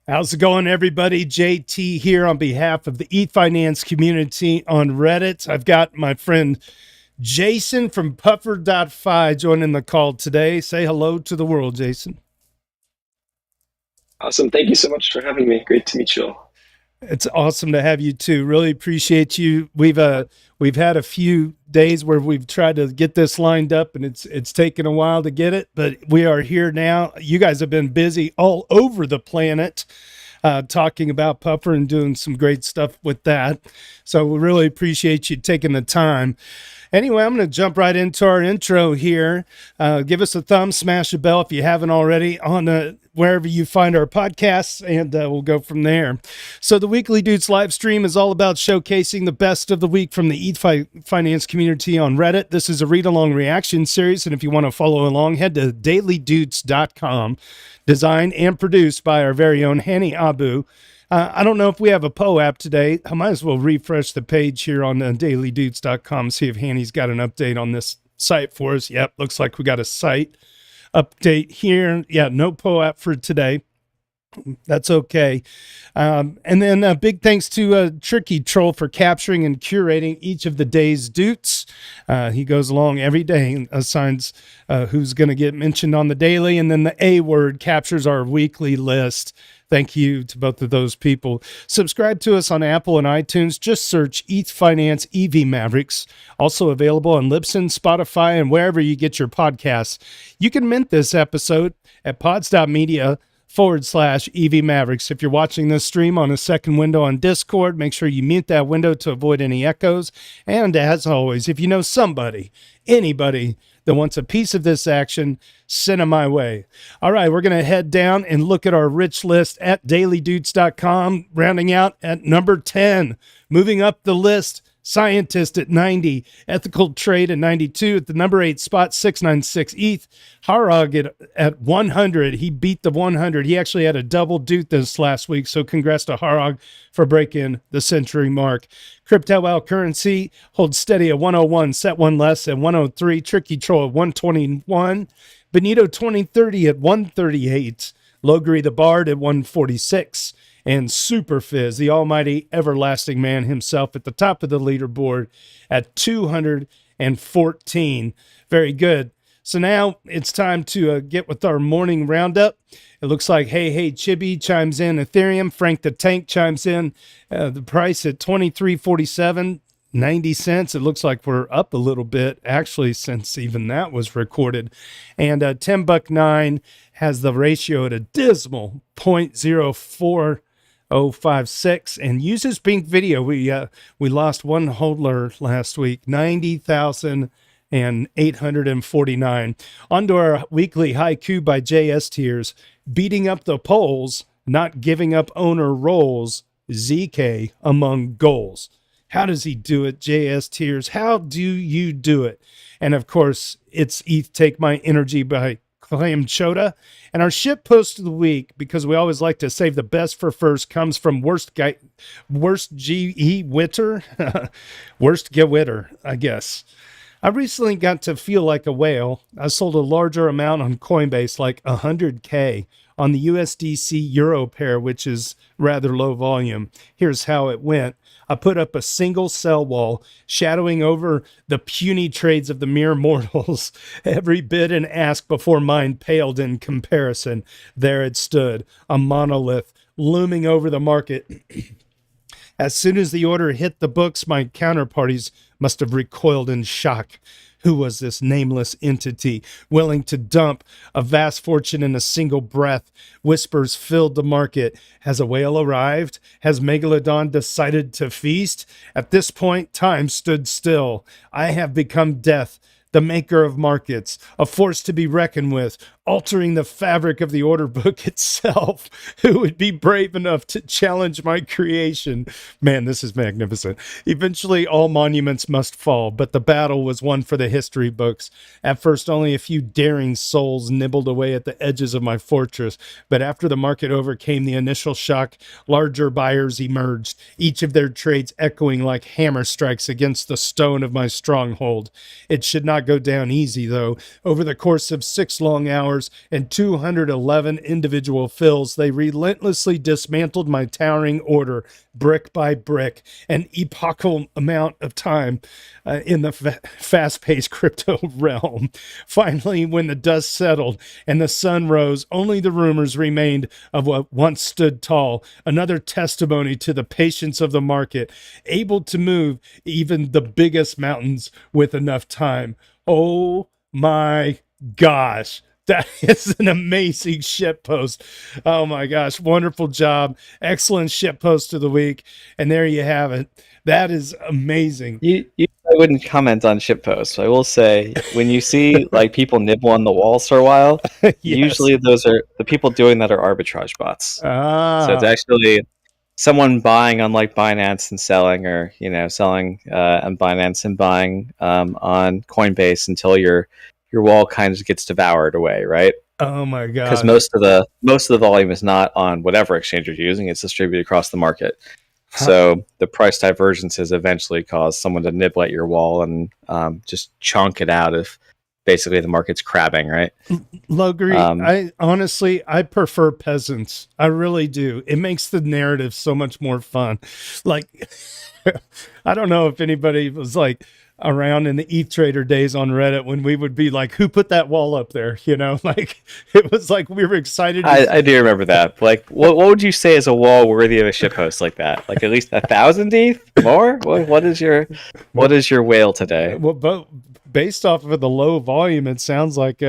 How's it going, everybody? JT here on behalf of the Ethfinance Community on Reddit. I've got my friend Jason from Puffer.fi joining the call today. Say hello to the world, Jason. Awesome. Thank you so much for having me. Great to meet you all. It's awesome to have you too. Really appreciate you. We've had a few days where we've tried to get this lined up, and it's taken a while to get it, but we are here now. You guys have been busy all over the planet, talking about Puffer and doing some great stuff with that. So we really appreciate you taking the time. Anyway, I'm going to jump right into our intro here. Give us a thumb, smash a bell if you haven't already on wherever you find our podcasts, and we'll go from there. So the Weekly Doots live stream is all about showcasing the best of the week from the Ethfinance community on Reddit. This is a read-along reaction series, and if you want to follow along, head to dailydoots.com. Designed and produced by our very own Hani Abu. I don't know if we have a Poe app today. I might as well refresh the page here on dailydoots.com, see if Hanny's got an update on this site for us. Yep, looks like we got a site update here. Yeah, no Poe app for today. That's okay. And then big thanks to Tricky Troll for capturing and curating each of the day's doots. He goes along every day and assigns who's going to get mentioned on the daily, and then the A word captures our weekly list. Thank you to both of those people. Subscribe to us on Apple and iTunes. Just search Ethfinance EVMavericks. Also available on Libsyn, Spotify, and wherever you get your podcasts. You can mint this episode at pods.media/EVMavericks. If you're watching this stream on a second window on Discord, make sure you mute that window to avoid any echoes. And as always, if you know somebody, anybody that wants a piece of this action, send them my way. All right, we're going to head down and look at our rich list at dailydoots.com, rounding out at number 10. Moving up the list, Scientist at 90, Ethical Trade at 92, at the number 8 spot, 696 ETH. Harag at 100. He beat the 100. He actually had a double doot this last week, so congrats to Harag for breaking the century mark. Crypto Al Currency holds steady at 101, set one less at 103, Tricky Troll at 121, Benito 2030 at 138, Logri the Bard at 146, and Super Fizz, the almighty everlasting man himself, at the top of the leaderboard at 214. Very good. So now it's time to get with our morning roundup. It looks like Hey Chibi chimes in Ethereum. Frank the Tank chimes in. The price at 23.47, 90 cents. It looks like we're up a little bit, actually, since even that was recorded. And 10 buck 9 has the ratio at a dismal 0.04056, and uses Pink Video. We lost one holder last week, 90,849. On to our weekly haiku by JS Tiers. Beating up the polls, not giving up owner roles, ZK among goals. How does he do it, JS Tiers? How do you do it? And of course, it's ETH Take My Energy by Clam Chota. And our ship post of the week, because we always like to save the best for first, comes from Worst G.E. Witter. Worst Gewitter, I guess. I recently got to feel like a whale. I sold a larger amount on Coinbase, like 100K, on the USDC Euro pair, which is rather low volume. Here's how it went. I put up a single sell wall, shadowing over the puny trades of the mere mortals. Every bid and ask before mine paled in comparison. There it stood, a monolith, looming over the market. As soon as the order hit the books, my counterparties must have recoiled in shock. Who was this nameless entity willing to dump a vast fortune in a single breath? Whispers filled the market. Has a whale arrived? Has Megalodon decided to feast? At this point, time stood still. I have become death, the maker of markets, a force to be reckoned with, altering the fabric of the order book itself. Who would be brave enough to challenge my creation? Man, this is magnificent. Eventually, all monuments must fall, but the battle was one for the history books. At first, only a few daring souls nibbled away at the edges of my fortress, but after the market overcame the initial shock, larger buyers emerged, each of their trades echoing like hammer strikes against the stone of my stronghold. It should not go down easy, though. Over the course of 6 long hours, cores and 211 individual fills, they relentlessly dismantled my towering order brick by brick, an epochal amount of time in the fast-paced crypto realm. Finally, when the dust settled and the sun rose, only the rumors remained of what once stood tall, another testimony to the patience of the market, able to move even the biggest mountains with enough time. Oh my gosh. That is an amazing shit post. Oh my gosh. Wonderful job. Excellent shit post of the week. And there you have it. That is amazing. I wouldn't comment on shit posts. I will say, when you see like people nibble on the walls for a while, Yes. usually those are the people doing that are arbitrage bots. So it's actually someone buying on like Binance and selling, or selling on Binance and buying on Coinbase until your wall kind of gets devoured away, right? Oh my god! Because most of the volume is not on whatever exchange you're using; it's distributed across the market. So the price divergences eventually cause someone to nibble at your wall and just chunk it out if basically the market's crabbing, right? Logri, I honestly prefer peasants. I really do. It makes the narrative so much more fun. Like, I don't know if anybody was like around in the ETH Trader days on Reddit when we would be like, who put that wall up there? Like it was like we were excited. I do remember that. Like, what would you say is a wall worthy of a shit post like that? Like at least 1,000 ETH? More? What is your whale today? Well, but based off of the low volume, it sounds like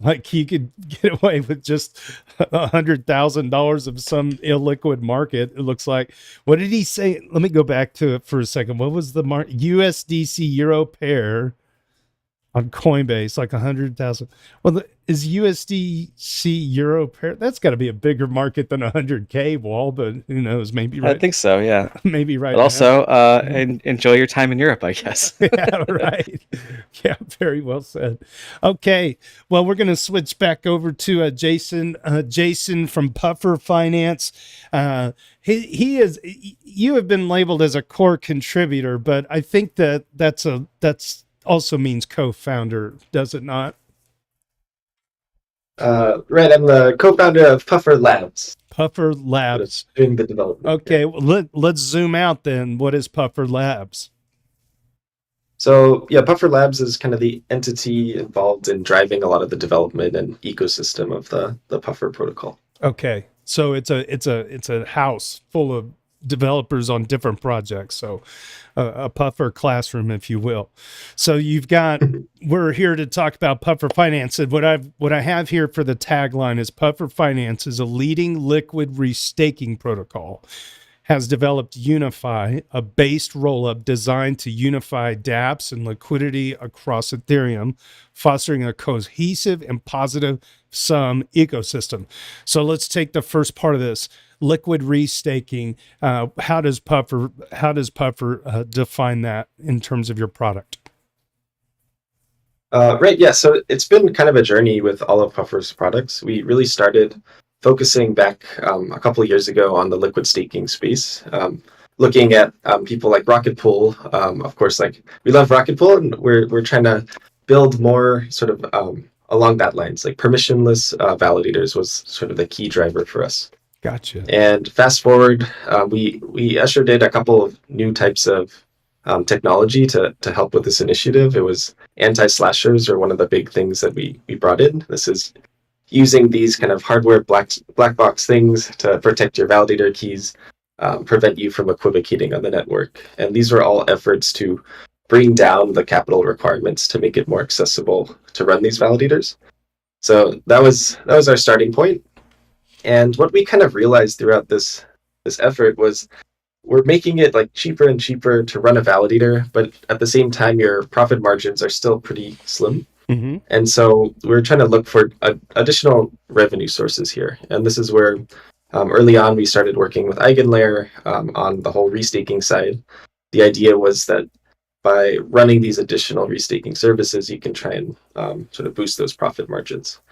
like he could get away with just $100,000 of some illiquid market. It looks like. What did he say? Let me go back to it for a second. What was the USDC Euro pair on Coinbase? Like 100,000. Well, is USDC Euro pair? That's got to be a bigger market than 100K wall, but who knows? Maybe right. I think so. Yeah. Maybe right. But also, enjoy your time in Europe, I guess. Yeah, right. Yeah, very well said. Okay, well, we're going to switch back over to Jason. Jason from Puffer Finance. He is. You have been labeled as a core contributor, but I think that's also means co-founder, does it not? Right, I'm the co-founder of Puffer Labs. Puffer Labs. Doing the development. Okay, well, let's zoom out then. What is Puffer Labs? So yeah, Puffer Labs is kind of the entity involved in driving a lot of the development and ecosystem of the Puffer protocol. Okay, so it's a house full of developers on different projects. So a Puffer classroom, if you will. So we're here to talk about Puffer Finance. And what I have here for the tagline is Puffer Finance is a leading liquid restaking protocol, has developed UniFi, a based rollup designed to unify dApps and liquidity across Ethereum, fostering a cohesive and positive sum ecosystem. So let's take the first part of this. Liquid restaking. How does Puffer define that in terms of your product? Right, yeah. So it's been kind of a journey with all of Puffer's products. We really started focusing back a couple of years ago on the liquid staking space, looking at people like Rocket Pool. Of course, like we love Rocket Pool, and we're trying to build more sort of along that lines. Like permissionless validators was sort of the key driver for us. Gotcha. And fast forward, we ushered in a couple of new types of technology to help with this initiative. It was anti-slashers are one of the big things that we brought in. This is using these kind of hardware black box things to protect your validator keys, prevent you from equivocating on the network. And these were all efforts to bring down the capital requirements to make it more accessible to run these validators. So that was our starting point. And what we kind of realized throughout this effort was we're making it like cheaper and cheaper to run a validator, but at the same time, your profit margins are still pretty slim. Mm-hmm. And so we're trying to look for additional revenue sources here. And this is where early on we started working with EigenLayer on the whole restaking side. The idea was that by running these additional restaking services, you can try and sort of boost those profit margins.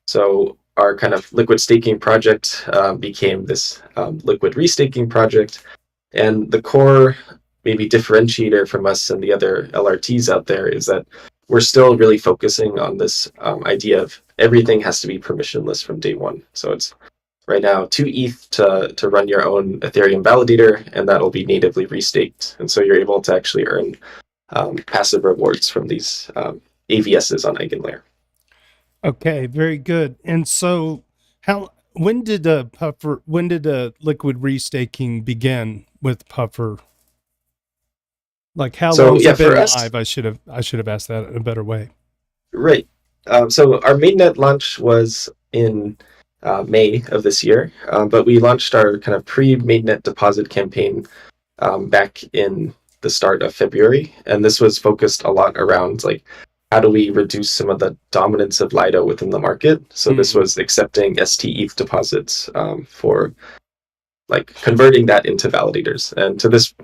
So our kind of liquid staking project became this liquid restaking project. And the core maybe differentiator from us and the other LRTs out there is that we're still really focusing on this idea of everything has to be permissionless from day one. So it's right now 2 ETH to run your own Ethereum validator, and that'll be natively restaked. And so you're able to actually earn passive rewards from these AVSs on EigenLayer. Okay, very good. And so when did liquid restaking begin with Puffer? Like how long has it been live? I should have asked that in a better way. Right. So our mainnet launch was in May of this year, but we launched our kind of pre-mainnet deposit campaign back in the start of February, and this was focused a lot around like how do we reduce some of the dominance of Lido within the market. So this was accepting ST-ETH deposits for like converting that into validators, and to this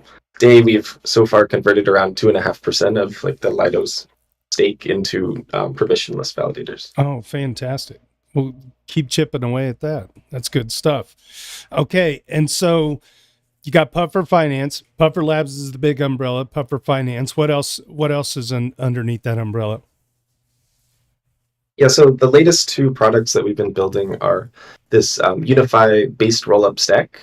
day we've so far converted around 2.5% of like the Lido's stake into permissionless validators. Oh, fantastic. Well, keep chipping away at that. That's good stuff. Okay, and so you got Puffer Finance. Puffer Labs is the big umbrella. Puffer Finance. What else is underneath that umbrella? Yeah, so the latest 2 products that we've been building are this UniFi based rollup stack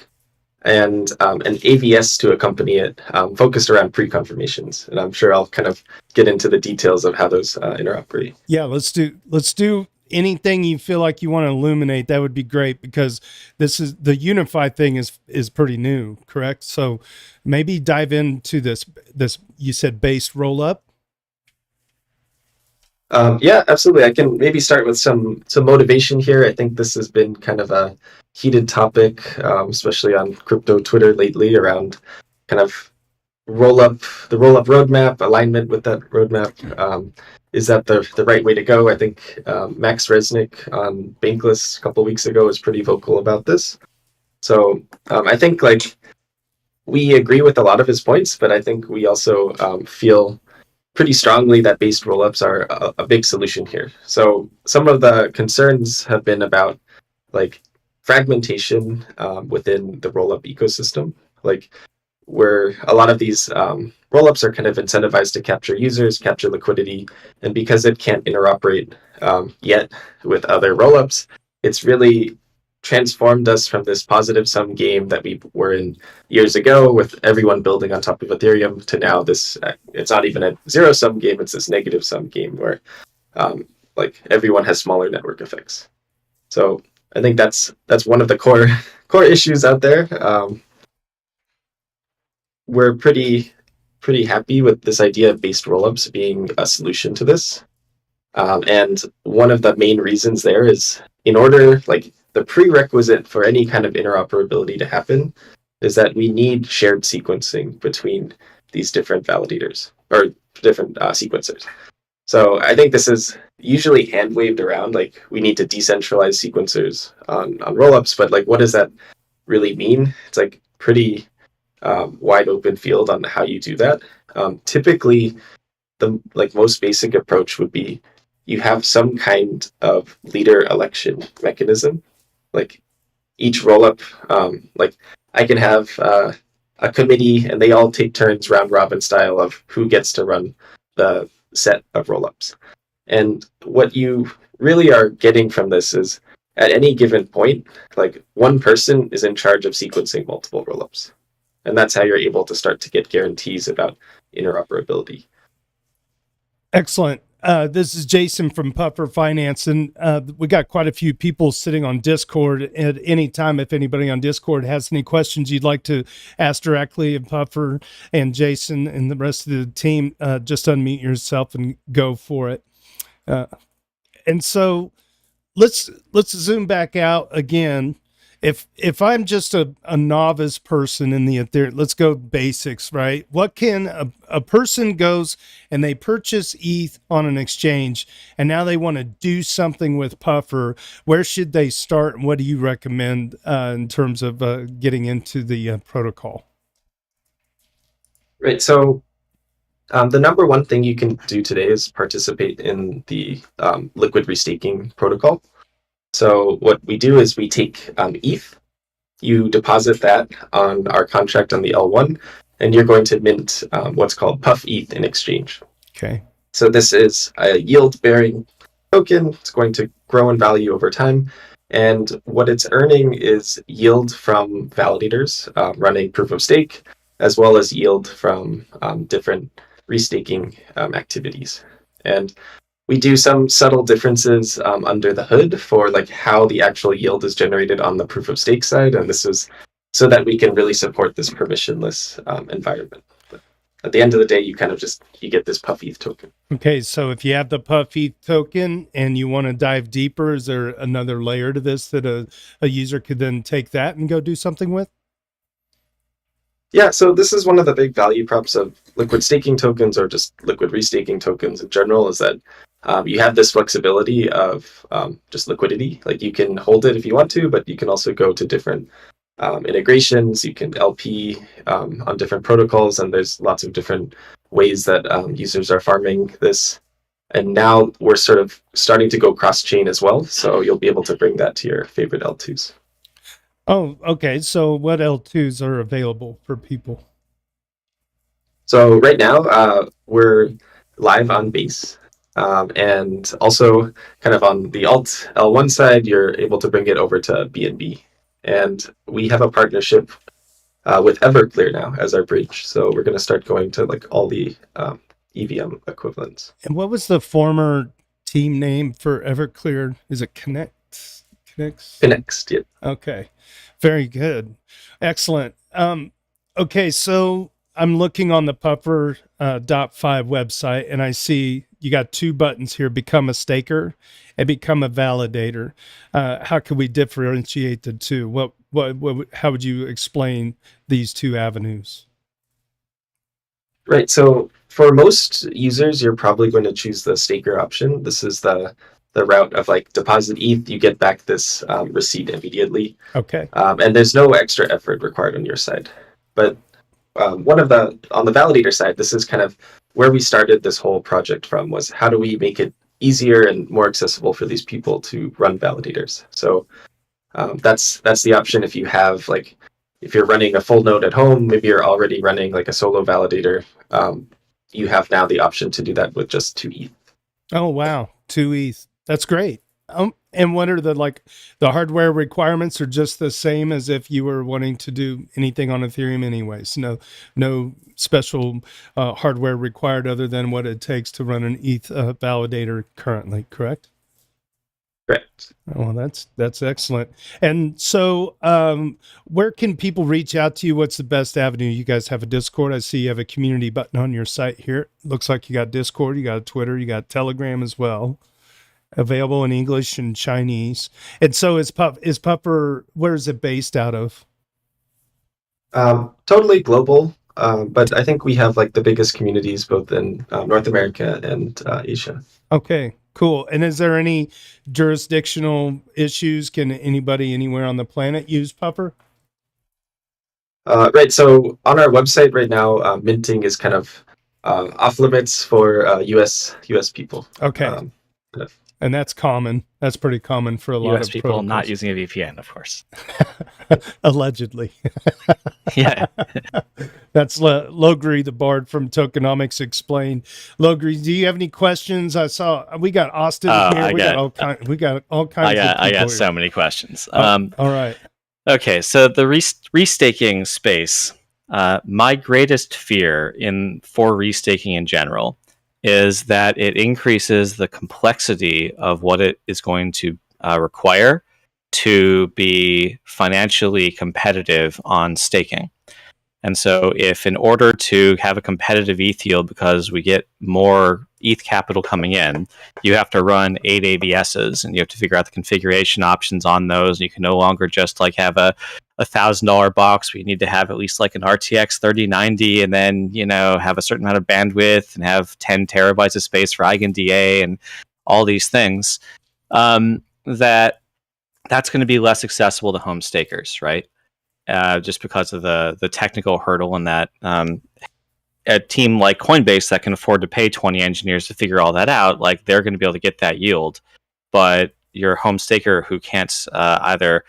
and an AVS to accompany it, focused around pre-confirmations. And I'm sure I'll kind of get into the details of how those interoperate. Yeah, let's do anything you feel like you want to illuminate. That would be great, because this is the UniFi thing is pretty new, correct? So maybe dive into this you said based rollup. Yeah, absolutely. I can maybe start with some motivation here. I think this has been kind of a heated topic, especially on crypto Twitter lately, around kind of the rollup roadmap, alignment with that roadmap. Is that the right way to go? I think Max Resnick on Bankless a couple of weeks ago was pretty vocal about this. So I think like we agree with a lot of his points, but I think we also feel pretty strongly that based rollups are a big solution here. So some of the concerns have been about like fragmentation within the rollup ecosystem, like where a lot of these rollups are kind of incentivized to capture users, capture liquidity, and because it can't interoperate yet with other rollups, it's really transformed us from this positive sum game that we were in years ago with everyone building on top of Ethereum to now this it's not even a zero sum game, it's this negative sum game where like everyone has smaller network effects. So I think that's one of the core issues out there. We're pretty happy with this idea of based rollups being a solution to this. And one of the main reasons there is in order, like the prerequisite for any kind of interoperability to happen is that we need shared sequencing between these different validators or different sequencers. So I think this is usually hand waved around, like we need to decentralize sequencers on rollups, but like what does that really mean? It's like pretty wide open field on how you do that. Typically, the like most basic approach would be you have some kind of leader election mechanism. Like each rollup, like I can have a committee and they all take turns round robin style of who gets to run the set of rollups. And what you really are getting from this is at any given point, like one person is in charge of sequencing multiple rollups. And that's how you're able to start to get guarantees about interoperability. Excellent. This is Jason from Puffer Finance, and we got quite a few people sitting on Discord at any time. If anybody on Discord has any questions you'd like to ask directly of Puffer and Jason and the rest of the team, just unmute yourself and go for it. And so let's zoom back out again. If I'm just a novice person in the Ethereum, let's go basics, right? What can a person goes and they purchase ETH on an exchange and now they want to do something with Puffer? Where should they start? And what do you recommend in terms of getting into the protocol? Right. So the number one thing you can do today is participate in the liquid restaking protocol. So what we do is we take ETH, you deposit that on our contract on the L1, and you're going to mint what's called Puff ETH in exchange. Okay. So this is a yield-bearing token. It's going to grow in value over time. And what it's earning is yield from validators running proof of stake, as well as yield from different restaking activities. And we do some subtle differences under the hood for like how the actual yield is generated on the proof of stake side. And this is so that we can really support this permissionless environment. But at the end of the day, you kind of you get this puff ETH token. Okay, so if you have the puff ETH token and you want to dive deeper, is there another layer to this that a user could then take that and go do something with? Yeah, so this is one of the big value props of liquid staking tokens, or just liquid restaking tokens in general, is that you have this flexibility of just liquidity. Like you can hold it if you want to, but you can also go to different integrations. You can LP on different protocols, and there's lots of different ways that users are farming this. And now we're sort of starting to go cross-chain as well, so you'll be able to bring that to your favorite L2s. Oh, okay. So what L2s are available for people? So right now, we're live on Base. And also kind of on the alt L1 side, you're able to bring it over to BNB. And we have a partnership with Everclear now as our bridge. So we're going to start going to like all the EVM equivalents. And what was the former team name for Everclear? Is it Connect? Connect, yeah. Okay. Very good. Excellent. Okay, so I'm looking on the Puffer .5 website, and I see you got two buttons here: become a staker and become a validator. How can we differentiate the two? How would you explain these two avenues? Right. So for most users, you're probably going to choose the staker option. This is the route of like deposit ETH, you get back this receipt immediately. Okay. And there's no extra effort required on your side. But on the validator side, this is kind of where we started this whole project from, was how do we make it easier and more accessible for these people to run validators. So that's the option. If you have if you're running a full node at home, maybe you're already running like a solo validator, you have now the option to do that with just 2 ETH. Oh, wow. 2 ETH. That's great. And what are the hardware requirements are just the same as if you were wanting to do anything on Ethereum anyways. No special hardware required other than what it takes to run an ETH validator currently, correct? Correct. Oh, that's excellent. And so where can people reach out to you? What's the best avenue? You guys have a Discord. I see you have a community button on your site here. Looks like you got Discord, you got Twitter, you got Telegram as well. Available in English and Chinese. And so is Puffer, where is it based out of? Totally global, but I think we have like the biggest communities both in North America and Asia. Okay, cool. And is there any jurisdictional issues? Can anybody anywhere on the planet use Puffer? Right. So on our website right now, minting is kind of off limits for US people. Okay. And that's common. That's pretty common for a lot US of people protocols. not using a VPN, of course. Allegedly. Yeah. That's Logri, the bard from Tokenomics, explained. Logri, do you have any questions? I saw we got Austin here. We got all kinds of people I got here. so many questions. All right. Okay, so the restaking space, my greatest fear for restaking in general is that it increases the complexity of what it is going to require to be financially competitive on staking. And so if in order to have a competitive ETH yield, because we get more ETH capital coming in, you have to run 8 ABSs and you have to figure out the configuration options on those. And you can no longer just like have a $1,000 box. We need to have at least like an RTX 3090 and then, have a certain amount of bandwidth and have 10 terabytes of space for EigenDA and all these things. That's going to be less accessible to home stakers, right? Just because of the technical hurdle, and that a team like Coinbase that can afford to pay 20 engineers to figure all that out, like they're going to be able to get that yield. But your home staker who can't either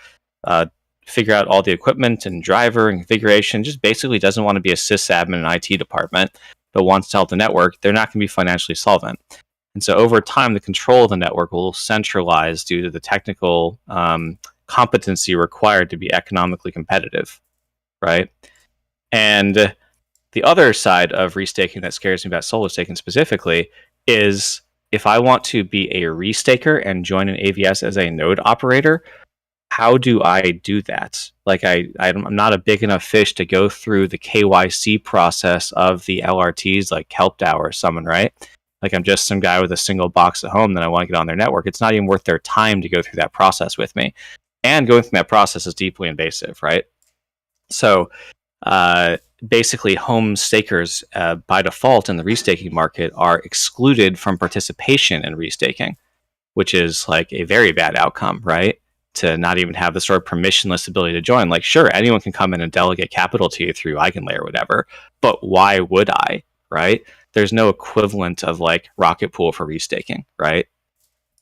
figure out all the equipment and driver and configuration, just basically doesn't want to be a sysadmin in an IT department, but wants to help the network, they're not going to be financially solvent. And so over time, the control of the network will centralize due to the technical competency required to be economically competitive, right? And the other side of restaking that scares me about solo staking specifically is if I want to be a restaker and join an AVS as a node operator, how do I do that? Like I'm not a big enough fish to go through the KYC process of the LRTs like HelpDAO or someone, right? Like I'm just some guy with a single box at home that I want to get on their network. It's not even worth their time to go through that process with me. And going through that process is deeply invasive, right? So basically home stakers by default in the restaking market are excluded from participation in restaking, which is like a very bad outcome, right? To not even have the sort of permissionless ability to join. Like, sure, anyone can come in and delegate capital to you through EigenLayer or whatever, but why would I, right? There's no equivalent of like Rocket Pool for restaking, right?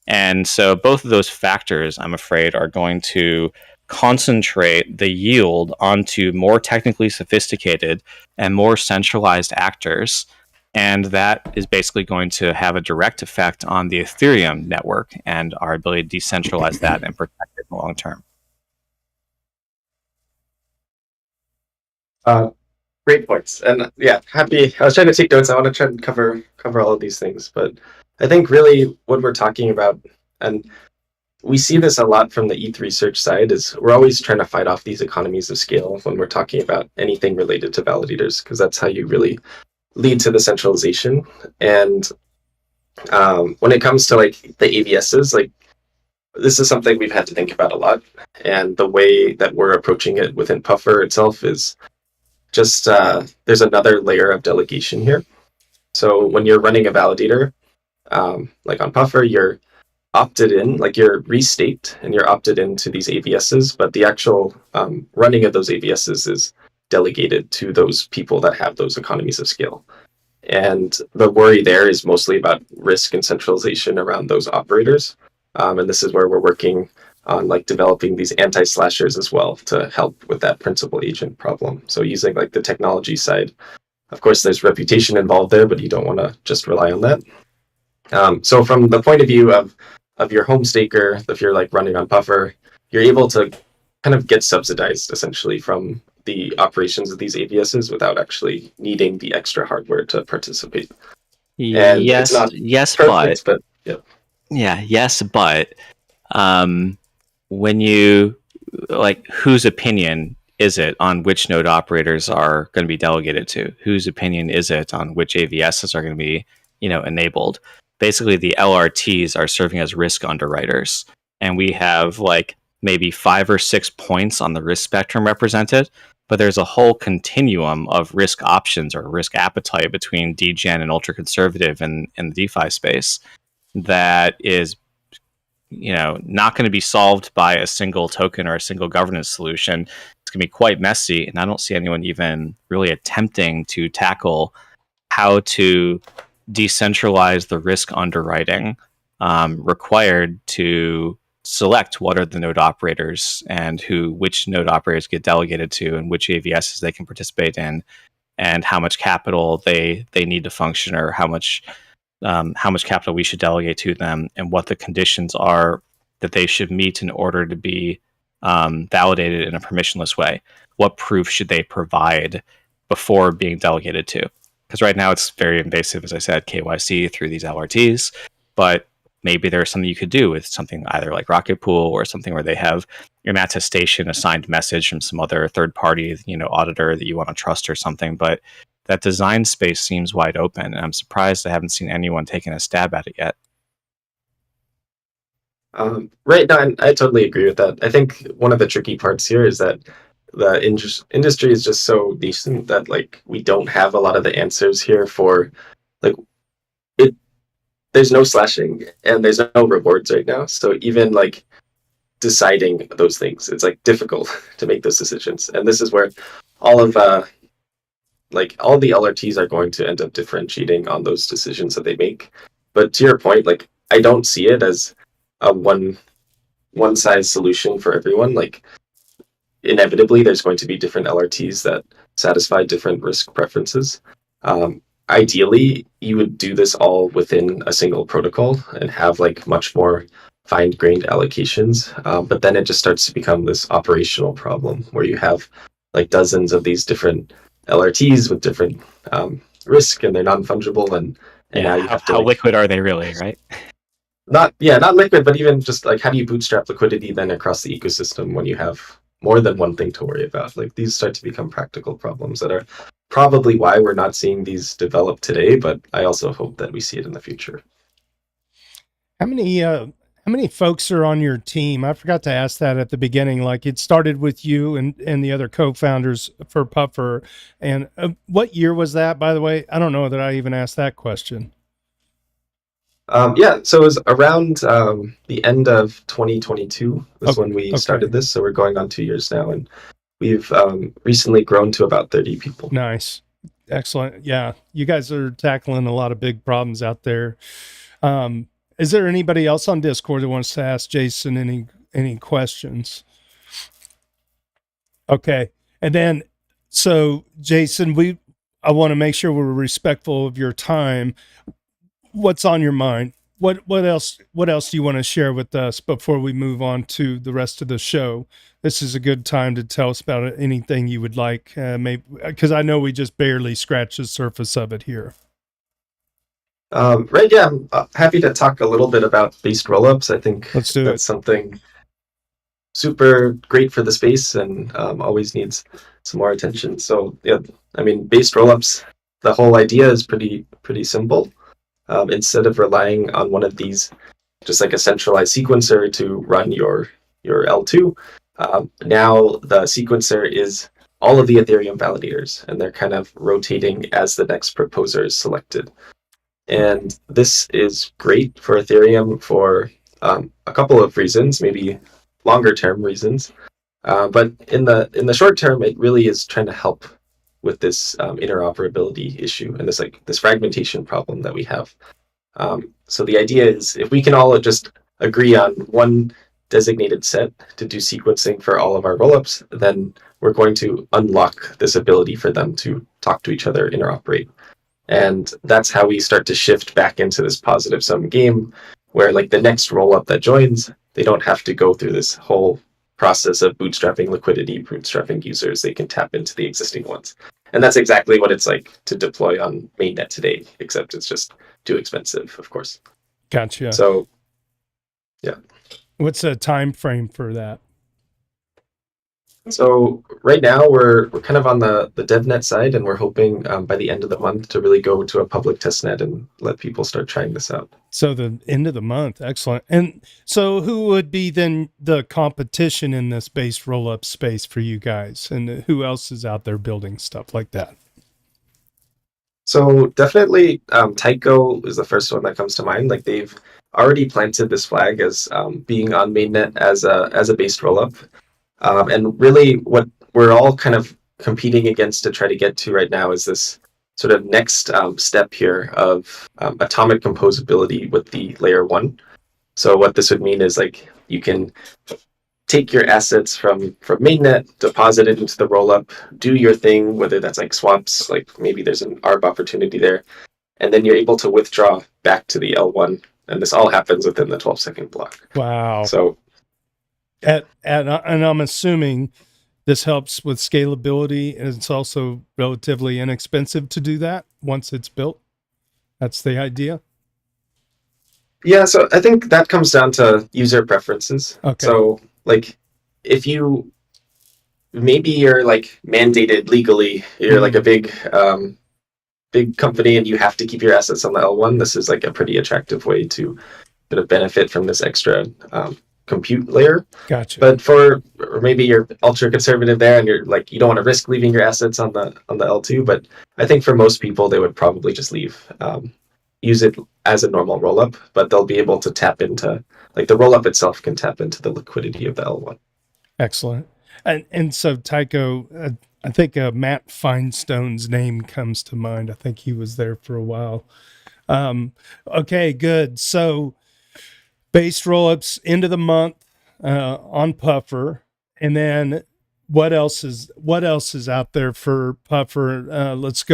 And so both of those factors, I'm afraid, are going to concentrate the yield onto more technically sophisticated and more centralized actors. And that is basically going to have a direct effect on the Ethereum network and our ability to decentralize that and protect it in the long term. Great points. And yeah, happy. I was trying to take notes. I want to try and cover all of these things. But I think really what we're talking about, and we see this a lot from the ETH research side, is we're always trying to fight off these economies of scale when we're talking about anything related to validators, because that's how you really lead to the centralization. And when it comes to like the AVSs, like this is something we've had to think about a lot. And the way that we're approaching it within Puffer itself is just there's another layer of delegation here. So when you're running a validator, like on Puffer, you're opted in, like you're restaked and you're opted into these AVSs, but the actual running of those AVSs is delegated to those people that have those economies of scale. And the worry there is mostly about risk and centralization around those operators. And this is where we're working on like developing these anti-slashers as well to help with that principal agent problem. So using like the technology side, of course, there's reputation involved there, but you don't want to just rely on that. So from the point of view of your home staker, if you're like running on Puffer, you're able to kind of get subsidized essentially from the operations of these AVSs without actually needing the extra hardware to participate. And yes, it's not yes, perfect, but yeah. Yeah, yes, but when you like, whose opinion is it on which node operators are going to be delegated to? Whose opinion is it on which AVSs are going to be, enabled? Basically, the LRTs are serving as risk underwriters, and we have like maybe 5 or 6 points on the risk spectrum represented, but there's a whole continuum of risk options or risk appetite between degen and ultra conservative in the DeFi space that is not going to be solved by a single token or a single governance solution. It's going to be quite messy, and I don't see anyone even really attempting to tackle how to decentralize the risk underwriting required to select what are the node operators and which node operators get delegated to and which AVSs they can participate in, and how much capital they need to function, or how much capital we should delegate to them, and what the conditions are that they should meet in order to be validated in a permissionless way. What proof should they provide before being delegated to? Because right now it's very invasive, as I said, KYC through these LRTs, but maybe there's something you could do with something either like Rocket Pool or something where they have an attestation, a signed message from some other third party, auditor that you want to trust or something. But that design space seems wide open, and I'm surprised I haven't seen anyone taking a stab at it yet. Right, no, I totally agree with that. I think one of the tricky parts here is that the industry is just so decent that like we don't have a lot of the answers here for like it. There's no slashing and there's no rewards right now, so even like deciding those things, it's like difficult to make those decisions. And this is where all the LRTs are going to end up differentiating on those decisions that they make. But to your point, like I don't see it as a one size solution for everyone. Like inevitably there's going to be different LRTs that satisfy different risk preferences. ideally, you would do this all within a single protocol and have like much more fine-grained allocations. But then it just starts to become this operational problem where you have like dozens of these different LRTs with different risk, and they're non-fungible, and now you have to how liquid are they really, right? not liquid, but even just like how do you bootstrap liquidity then across the ecosystem when you have more than one thing to worry about? Like these start to become practical problems that are probably why we're not seeing these develop today, but I also hope that we see it in the future. How many folks are on your team? I forgot to ask that at the beginning. Like it started with you and the other co-founders for Puffer. And what year was that, by the way? I don't know that I even asked that question. So it was around the end of 2022 was when we started this. So we're going on 2 years now, and we've recently grown to about 30 people. Nice. Excellent. Yeah. You guys are tackling a lot of big problems out there. Is there anybody else on Discord that wants to ask Jason any questions? Okay. And then, so Jason, I want to make sure we're respectful of your time. What's on your mind? What else do you want to share with us before we move on to the rest of the show? This is a good time to tell us about anything you would like, maybe, because I know we just barely scratched the surface of it here. Right, yeah, I'm happy to talk a little bit about based rollups. I think that's something super great for the space and always needs some more attention. So yeah, I mean, based rollups, the whole idea is pretty simple. Instead of relying on one of these, just like a centralized sequencer to run your L2, now the sequencer is all of the Ethereum validators, and they're kind of rotating as the next proposer is selected. And this is great for Ethereum for a couple of reasons, maybe longer term reasons. But in the short term, it really is trying to help with this interoperability issue and this fragmentation problem that we have. So the idea is if we can all just agree on one designated set to do sequencing for all of our rollups, then we're going to unlock this ability for them to talk to each other, interoperate. And that's how we start to shift back into this positive sum game where like the next rollup that joins, they don't have to go through this whole process of bootstrapping liquidity, bootstrapping users. They can tap into the existing ones. And that's exactly what it's like to deploy on mainnet today, except it's just too expensive, of course. Gotcha. So, yeah. What's a time frame for that? So right now we're kind of on the DevNet side, and we're hoping by the end of the month to really go to a public testnet and let people start trying this out. So the end of the month, excellent. And so who would be then the competition in this base rollup space for you guys, and who else is out there building stuff like that? So definitely Tyco is the first one that comes to mind. Like they've already planted this flag as being on mainnet as a based rollup. And really what we're all kind of competing against to try to get to right now is this sort of next step here of atomic composability with the layer 1. So what this would mean is like you can take your assets from mainnet, deposit it into the rollup, do your thing, whether that's like swaps, like maybe there's an ARB opportunity there, and then you're able to withdraw back to the L1. And this all happens within the 12-second block. Wow. So and I'm assuming this helps with scalability, and it's also relatively inexpensive to do that once it's built. That's the idea. Yeah, so I think that comes down to user preferences. Okay. So like if you maybe you're like mandated legally, you're like a big company and you have to keep your assets on the L1, this is like a pretty attractive way to sort of benefit from this extra compute layer. Gotcha. But or maybe you're ultra conservative there and you're like you don't want to risk leaving your assets on the L2, but I think for most people they would probably just use it as a normal rollup, but they'll be able to tap into like the rollup itself can tap into the liquidity of the L1. Excellent. And so Tyco, I think Matt Feinstone's name comes to mind. I think he was there for a while. Okay, good. So base rollups end of the month on Puffer, and then what else is out there for Puffer? Let's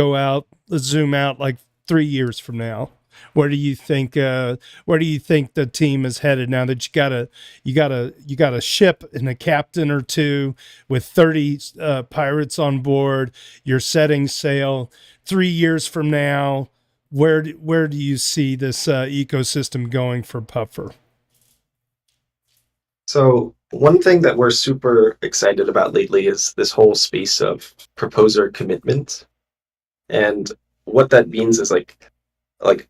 zoom out like 3 years from now? Where do you think the team is headed now that you got a ship and a captain or two with 30 pirates on board? You're setting sail. 3 years from now, where do you see this ecosystem going for Puffer? So one thing that we're super excited about lately is this whole space of proposer commitment. And what that means is like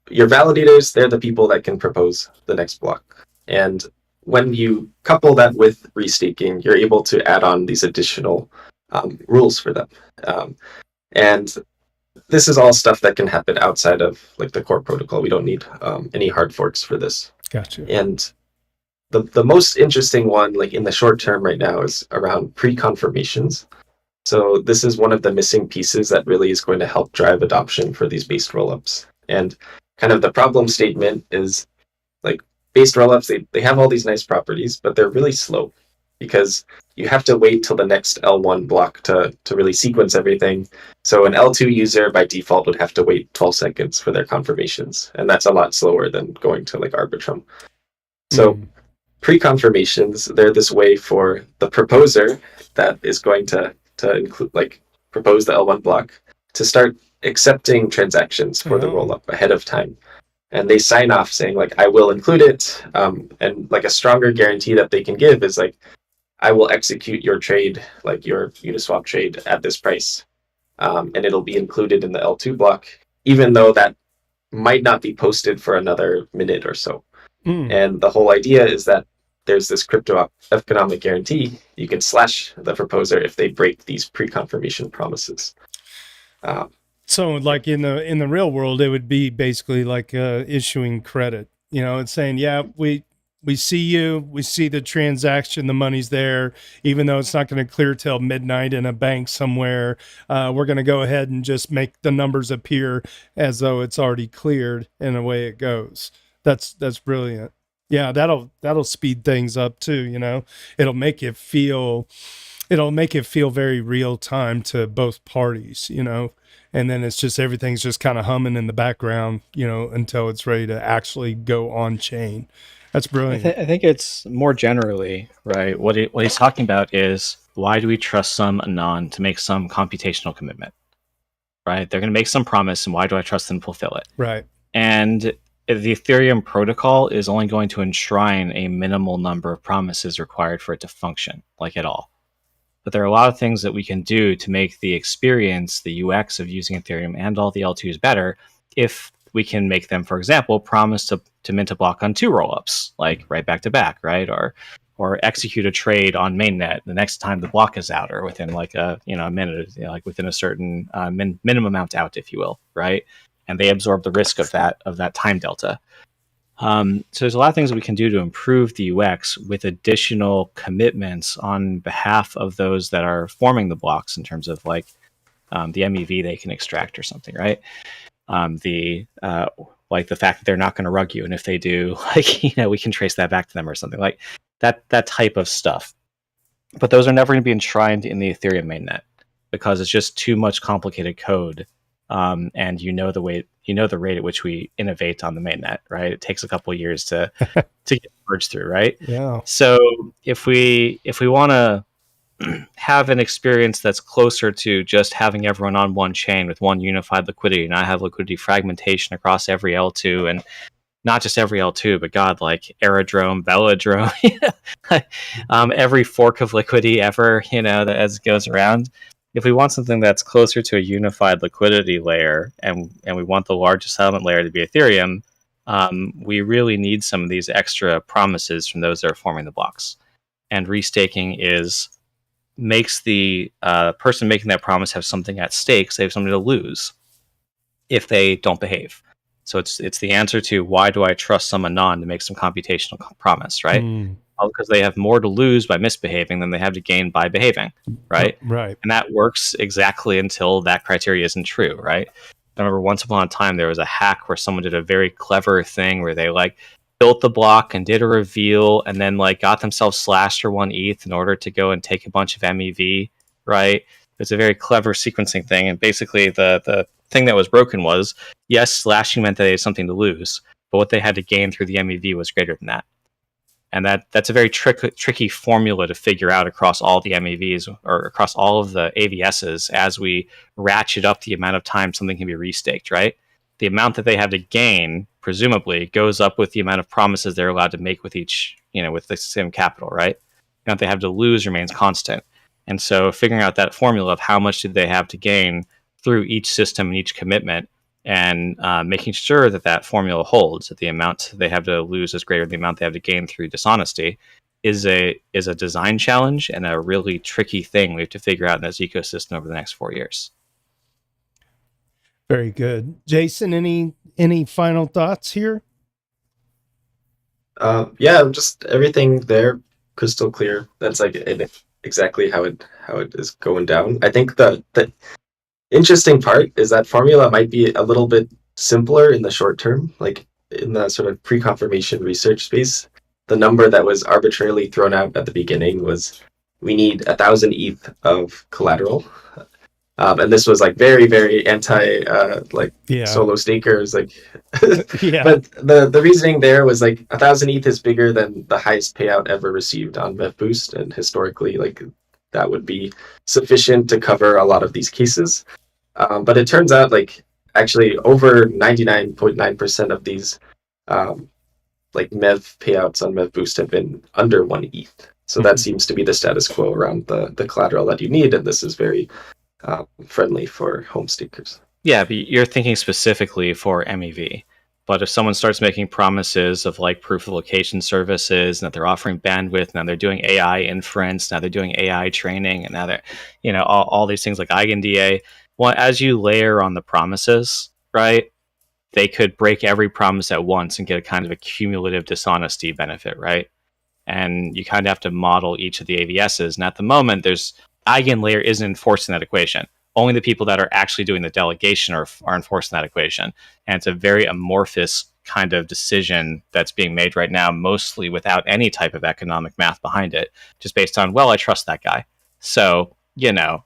your validators, they're the people that can propose the next block. And when you couple that with restaking, you're able to add on these additional rules for them. And this is all stuff that can happen outside of like the core protocol. We don't need any hard forks for this. Gotcha. And the most interesting one, like in the short term right now, is around pre-confirmations. So this is one of the missing pieces that really is going to help drive adoption for these based rollups. And kind of the problem statement is like based rollups, they have all these nice properties, but they're really slow because you have to wait till the next L1 block to really sequence everything. So an L2 user by default would have to wait 12 seconds for their confirmations. And that's a lot slower than going to like Arbitrum. So pre-confirmations, they're this way for the proposer that is going to include like propose the L1 block to start accepting transactions for the rollup ahead of time. And they sign off saying like, I will include it. And like a stronger guarantee that they can give is like, I will execute your trade, like your Uniswap trade at this price. And it'll be included in the L2 block, even though that might not be posted for another minute or so. And the whole idea is that there's this crypto economic guarantee. You can slash the proposer if they break these pre-confirmation promises. So like in the real world, it would be basically like issuing credit. You know, it's saying, yeah, we see you, we see the transaction, the money's there, even though it's not going to clear till midnight in a bank somewhere. We're going to go ahead and just make the numbers appear as though it's already cleared, and away it goes. That's brilliant. Yeah, that'll speed things up too. You know, it'll make it feel very real time to both parties. You know. And then it's just everything's just kind of humming in the background, you know, until it's ready to actually go on chain. That's brilliant. I think it's more generally, right? What he's talking about is, why do we trust some anon to make some computational commitment, right? They're going to make some promise, and why do I trust them to fulfill it? Right. And the Ethereum protocol is only going to enshrine a minimal number of promises required for it to function, like at all. But there are a lot of things that we can do to make the experience, the UX of using Ethereum and all the L2s better, if we can make them, for example, promise to mint a block on 2 rollups, like right back to back, right? Or execute a trade on mainnet the next time the block is out, or within like a minute, like within a certain minimum amount out, if you will, right? And they absorb the risk of that time delta. So there's a lot of things we can do to improve the UX with additional commitments on behalf of those that are forming the blocks in terms of like the MEV they can extract or something, right? Like the fact that they're not going to rug you, and if they do, like, we can trace that back to them or something like that type of stuff. But those are never going to be enshrined in the Ethereum mainnet because it's just too much complicated code. And the rate at which we innovate on the mainnet, right? It takes a couple of years to get merged through, right? Yeah. So if we want to have an experience that's closer to just having everyone on one chain with one unified liquidity, and I have liquidity fragmentation across every L2, and not just every L2, but God, like Aerodrome, Velodrome, every fork of liquidity ever, that as it goes around. If we want something that's closer to a unified liquidity layer, and we want the largest settlement layer to be Ethereum, we really need some of these extra promises from those that are forming the blocks. And restaking makes the person making that promise have something at stake, so they have something to lose if they don't behave. So it's the answer to, why do I trust some anon to make some computational promise, right? Because they have more to lose by misbehaving than they have to gain by behaving, right? Right. And that works exactly until that criteria isn't true, right? I remember once upon a time there was a hack where someone did a very clever thing where they like built the block and did a reveal, and then like got themselves slashed for 1 ETH in order to go and take a bunch of MEV, right? It's a very clever sequencing thing, and basically the thing that was broken was, yes, slashing meant that they had something to lose, but what they had to gain through the MEV was greater than that. And that's a very tricky formula to figure out across all the MEVs or across all of the AVSs as we ratchet up the amount of time something can be restaked, right? The amount that they have to gain, presumably, goes up with the amount of promises they're allowed to make with each, with the same capital, right? The amount they have to lose remains constant. And so figuring out that formula of how much did they have to gain through each system and each commitment, and making sure that that formula holds, that the amount they have to lose is greater than the amount they have to gain through dishonesty, is a design challenge and a really tricky thing we have to figure out in this ecosystem over the next 4 years. Very good. Jason, any final thoughts here? Yeah, just everything there crystal clear. That's like exactly how it is going down. I think the interesting part is that formula might be a little bit simpler in the short term, like in the sort of pre-confirmation research space. The number that was arbitrarily thrown out at the beginning was we need 1,000 ETH of collateral. And this was like very, very anti solo stakers. Like, yeah. But the reasoning there was like 1,000 ETH is bigger than the highest payout ever received on MEV-Boost, and historically, like that would be sufficient to cover a lot of these cases. But it turns out like actually over 99.9% of these like MEV payouts on MEV-Boost have been under 1 ETH. So that seems to be the status quo around the collateral that you need, and this is very friendly for home stakers. Yeah, but you're thinking specifically for MEV. But if someone starts making promises of like proof of location services, and that they're offering bandwidth, now they're doing AI inference, now they're doing AI training, and now they're, all these things like EigenDA. Well, as you layer on the promises, right, they could break every promise at once and get a kind of a cumulative dishonesty benefit, right? And you kind of have to model each of the AVSs. And at the moment, EigenLayer isn't enforcing that equation. Only the people that are actually doing the delegation are enforcing that equation. And it's a very amorphous kind of decision that's being made right now, mostly without any type of economic math behind it, just based on, well, I trust that guy. So,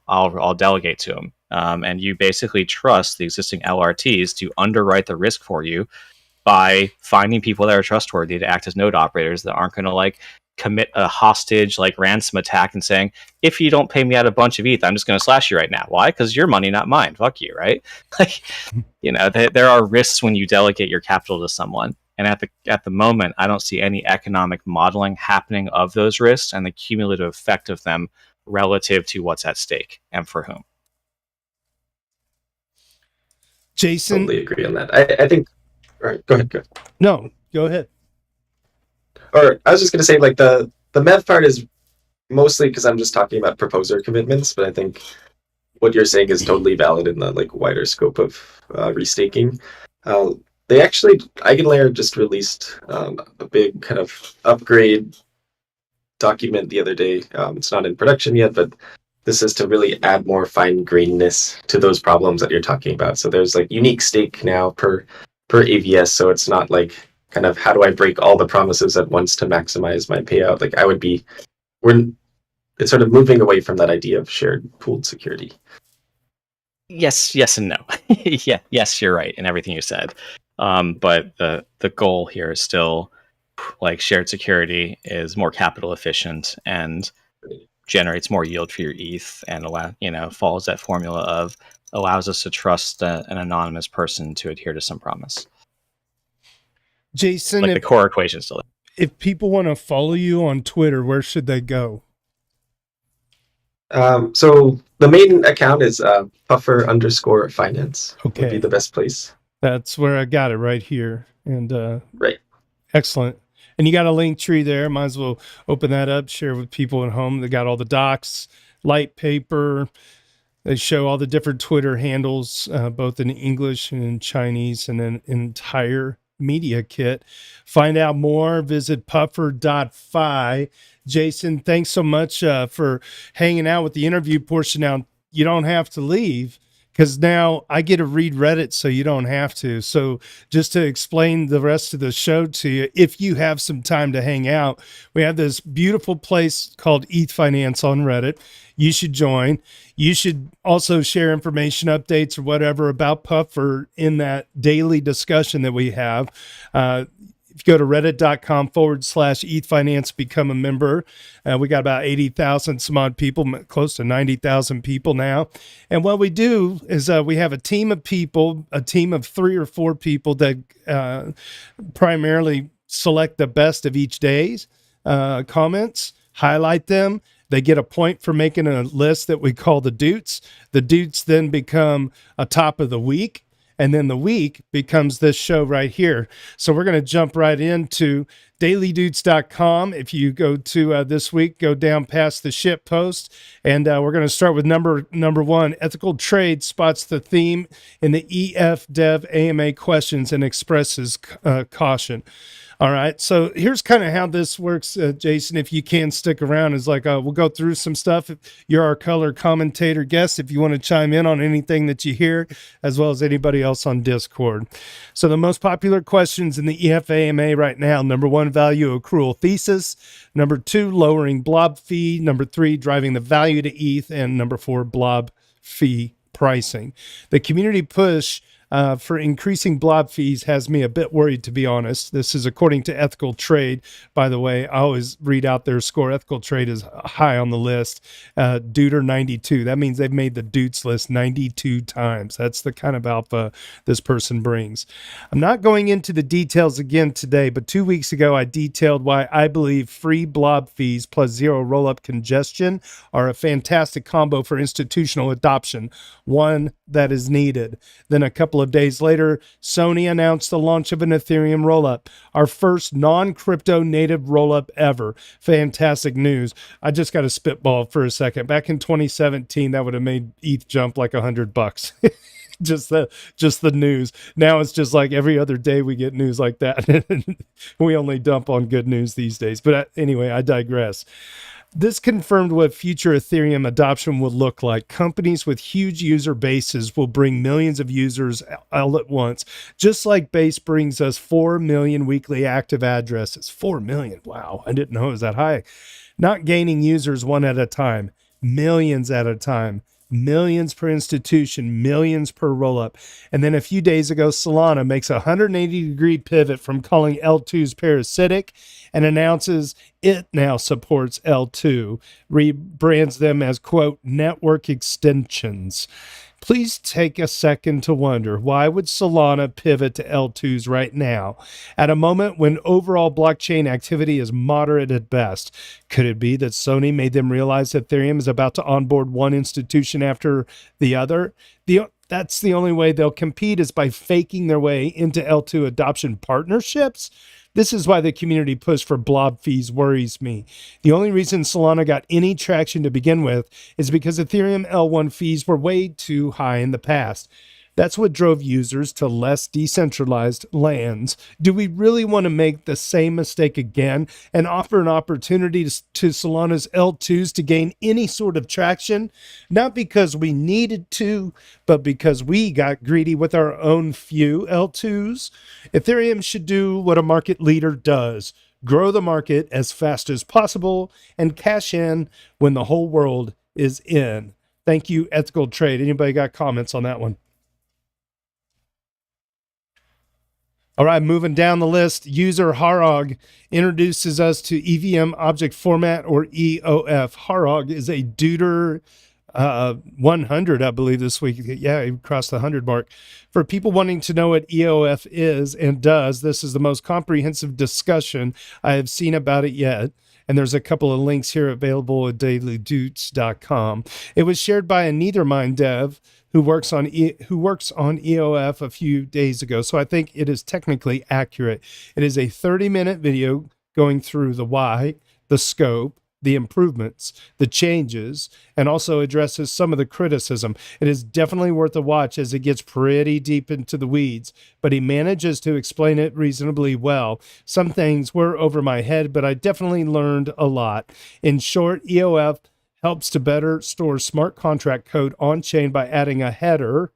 I'll delegate to him. And you basically trust the existing LRTs to underwrite the risk for you by finding people that are trustworthy to act as node operators that aren't going to commit a hostage ransom attack and saying, if you don't pay me out a bunch of ETH, I'm just going to slash you right now. Why? Because your money, not mine. Fuck you, right? There are risks when you delegate your capital to someone. And at the moment, I don't see any economic modeling happening of those risks and the cumulative effect of them relative to what's at stake and for whom. Jason, totally agree on that. I think. All right, go ahead. No, go ahead. Or I was just going to say, the MEV part is mostly because I'm just talking about proposer commitments, but I think what you're saying is totally valid in the wider scope of restaking. They actually, EigenLayer just released a big kind of upgrade document the other day. It's not in production yet, but this is to really add more fine-grainedness to those problems that you're talking about. So there's unique stake now per AVS, so it's not kind of how do I break all the promises at once to maximize my payout. It's sort of moving away from that idea of shared pooled security. Yes and no. Yes, you're right in everything you said. But the goal here is still shared security is more capital efficient and generates more yield for your ETH, and follows that formula of allows us to trust an anonymous person to adhere to some promise. Jason, the core equation is still there. If people want to follow you on Twitter, where should they go? So the main account is puffer_finance. Okay. Would be the best place. That's where I got it right here. And right. Excellent. And you got a link tree there. Might as well open that up, share with people at home. They got all the docs, light paper. They show all the different Twitter handles, both in English and in Chinese, and an entire media kit. Find out more, visit puffer.fi. Jason, thanks so much for hanging out with the interview portion. Now, you don't have to leave. because now I get to read Reddit so you don't have to. So just to explain the rest of the show to you, if you have some time to hang out, we have this beautiful place called Ethfinance on Reddit. You should join. You should also share information updates or whatever about Puffer in that daily discussion that we have. If you go to reddit.com/ETHfinance, become a member. We got about 80,000 some odd people, close to 90,000 people now. And what we do is we have a team of people, a team of 3 or 4 people that primarily select the best of each day's comments, highlight them. They get a point for making a list that we call the Doots. The Doots then become a top of the week. And then the week becomes this show right here. So we're going to jump right into dailydoots.com. If you go to this week, go down past the ship post. And we're going to start with number 1. Ethical Trade spots the theme in the EF Dev AMA questions and expresses caution. All right, so here's kind of how this works, Jason. If you can stick around, is like we'll go through some stuff. You're our color commentator guest. If you want to chime in on anything that you hear, as well as anybody else on Discord. So the most popular questions in the EFAMA right now: number 1, value accrual thesis; number 2, lowering blob fee; number 3, driving the value to ETH; and number 4, blob fee pricing. The community push for increasing blob fees has me a bit worried, to be honest. This is according to Ethical Trade. By the way, I always read out their score. Ethical Trade is high on the list. Duder 92. That means they've made the Doots list 92 times. That's the kind of alpha this person brings. I'm not going into the details again today, but 2 weeks ago I detailed why I believe free blob fees plus zero rollup congestion are a fantastic combo for institutional adoption, one that is needed. Then a couple of days later, Sony announced the launch of an Ethereum rollup, our first non-crypto native rollup ever. Fantastic news. I just got to spitball for a second. Back in 2017, that would have made ETH jump like $100. just the news. Now it's just like every other day we get news like that. We only dump on good news these days. But anyway, I digress. This confirmed what future Ethereum adoption will look like. Companies with huge user bases will bring millions of users all at once, just like Base brings us 4 million weekly active addresses. 4 million. Wow, I didn't know it was that high. Not gaining users one at a time, millions at a time. Millions per institution, millions per rollup. And then a few days ago, Solana makes a 180-degree pivot from calling L2s parasitic and announces it now supports L2, rebrands them as, quote, network extensions. Please take a second to wonder, why would Solana pivot to L2s right now, at a moment when overall blockchain activity is moderate at best? Could it be that Sony made them realize that Ethereum is about to onboard one institution after the other? That's the only way they'll compete, is by faking their way into L2 adoption partnerships? This is why the community push for blob fees worries me. The only reason Solana got any traction to begin with is because Ethereum L1 fees were way too high in the past. That's what drove users to less decentralized lands. Do we really want to make the same mistake again and offer an opportunity to Solana's L2s to gain any sort of traction? Not because we needed to, but because we got greedy with our own few L2s? Ethereum should do what a market leader does: grow the market as fast as possible and cash in when the whole world is in. Thank you, Ethical Trade. Anybody got comments on that one? All right, moving down the list, user Harog introduces us to EVM Object Format, or EOF. Harog is a Duder 100, I believe, this week. Yeah, he crossed the 100 mark. For people wanting to know what EOF is and does, this is the most comprehensive discussion I have seen about it yet. And there's a couple of links here available at dailydoots.com. It was shared by a Nethermind dev who works on EOF a few days ago, so I think it is technically accurate. It is a 30-minute video going through the why, the scope, the improvements, the changes, and also addresses some of the criticism. It is definitely worth a watch as it gets pretty deep into the weeds, but he manages to explain it reasonably well. Some things were over my head, but I definitely learned a lot. In short, EOF helps to better store smart contract code on-chain by adding a header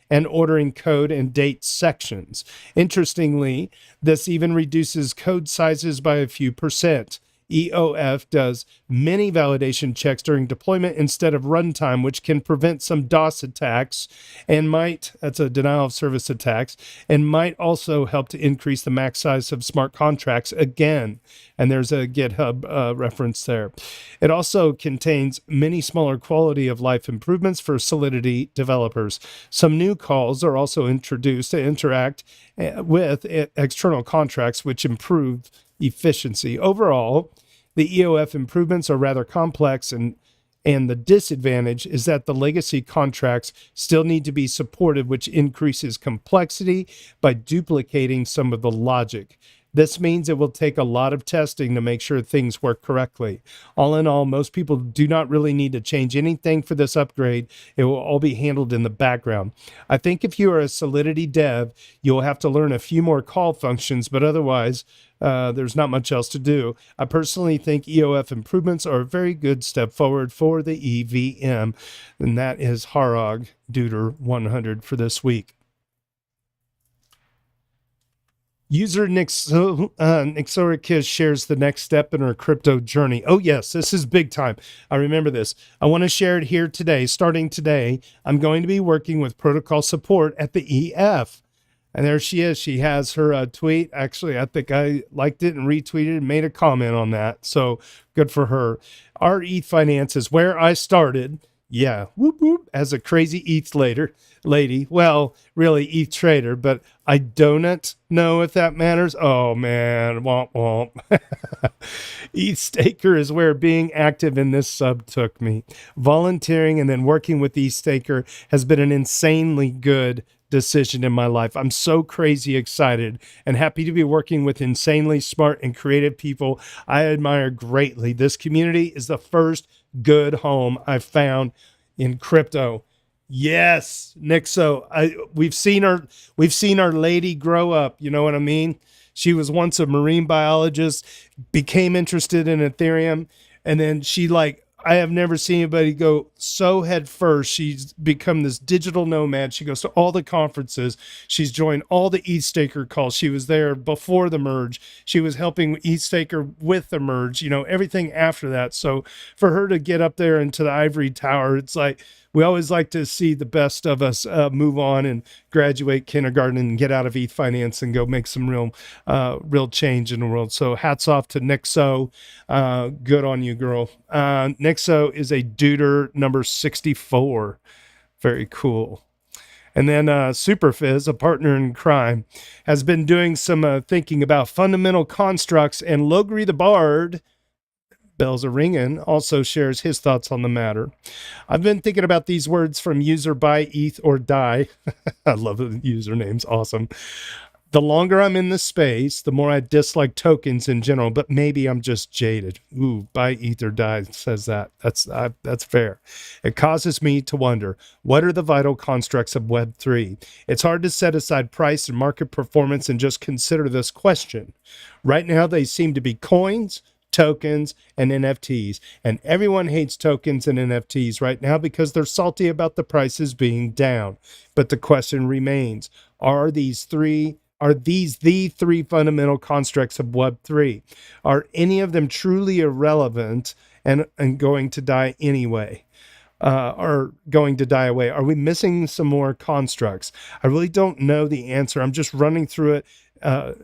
and ordering code and date sections. Interestingly, this even reduces code sizes by a few percent. EOF does many validation checks during deployment instead of runtime, which can prevent some DOS attacks and that's a denial of service attacks, and might also help to increase the max size of smart contracts again. And there's a GitHub reference there. It also contains many smaller quality of life improvements for Solidity developers. Some new calls are also introduced to interact with external contracts, which improve efficiency. Overall, the EOF improvements are rather complex, and the disadvantage is that the legacy contracts still need to be supported, which increases complexity by duplicating some of the logic. This means it will take a lot of testing to make sure things work correctly. All in all, most people do not really need to change anything for this upgrade. It will all be handled in the background. I think if you are a Solidity dev, you'll have to learn a few more call functions, but otherwise, there's not much else to do. I personally think EOF improvements are a very good step forward for the EVM, and that is Harog Duder 100 for this week. User Nixoricus shares the next step in her crypto journey. Oh, yes, this is big time. I remember this. I want to share it here today. Starting today, I'm going to be working with protocol support at the EF. And there she is. She has her tweet. Actually, I think I liked it and retweeted and made a comment on that. So good for her. Our Ethfinance is where I started. Yeah, whoop whoop, as a crazy ETH lady. Well, really ETH trader, but I don't know if that matters. Oh man, womp womp. ETH staker is where being active in this sub took me. Volunteering and then working with ETH staker has been an insanely good decision in my life. I'm so crazy excited and happy to be working with insanely smart and creative people I admire greatly. This community is the first good home I've found in crypto. Yes, Nixo. We've seen our lady grow up. You know what I mean? She was once a marine biologist, became interested in Ethereum, and then I have never seen anybody go so head first. She's become this digital nomad. She goes to all the conferences. She's joined all the ETH staker calls. She was there before the merge. She was helping ETH staker with the merge, everything after that. So for her to get up there into the ivory tower, it's like, we always like to see the best of us move on and graduate kindergarten and get out of Ethfinance and go make some real change in the world. So hats off to Nixo. Good on you, girl. Nixo is a duder number 64. Very cool. And then Superfizz, a partner in crime, has been doing some thinking about fundamental constructs, and Logri the Bard, bells are ringing, also shares his thoughts on the matter. I've been thinking about these words from user buy ETH or die. I love the usernames. Awesome. The longer I'm in the space, the more I dislike tokens in general, but maybe I'm just jaded. Ooh, buy ETH or die says that. That's fair. It causes me to wonder, what are the vital constructs of Web3? It's hard to set aside price and market performance and just consider this question. Right now, they seem to be coins, tokens, and NFTs. And everyone hates tokens and NFTs right now because they're salty about the prices being down. But the question remains, are these the three fundamental constructs of Web3? Are any of them truly irrelevant and going to die anyway? Are going to die away? Are we missing some more constructs? I really don't know the answer. I'm just running through it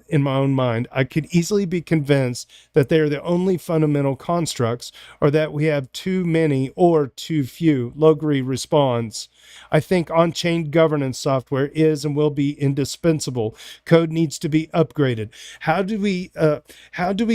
in my own mind. I could easily be convinced that they are the only fundamental constructs, or that we have too many or too few. Logri responds, I think on-chain governance software is and will be indispensable. Code needs to be upgraded. How do we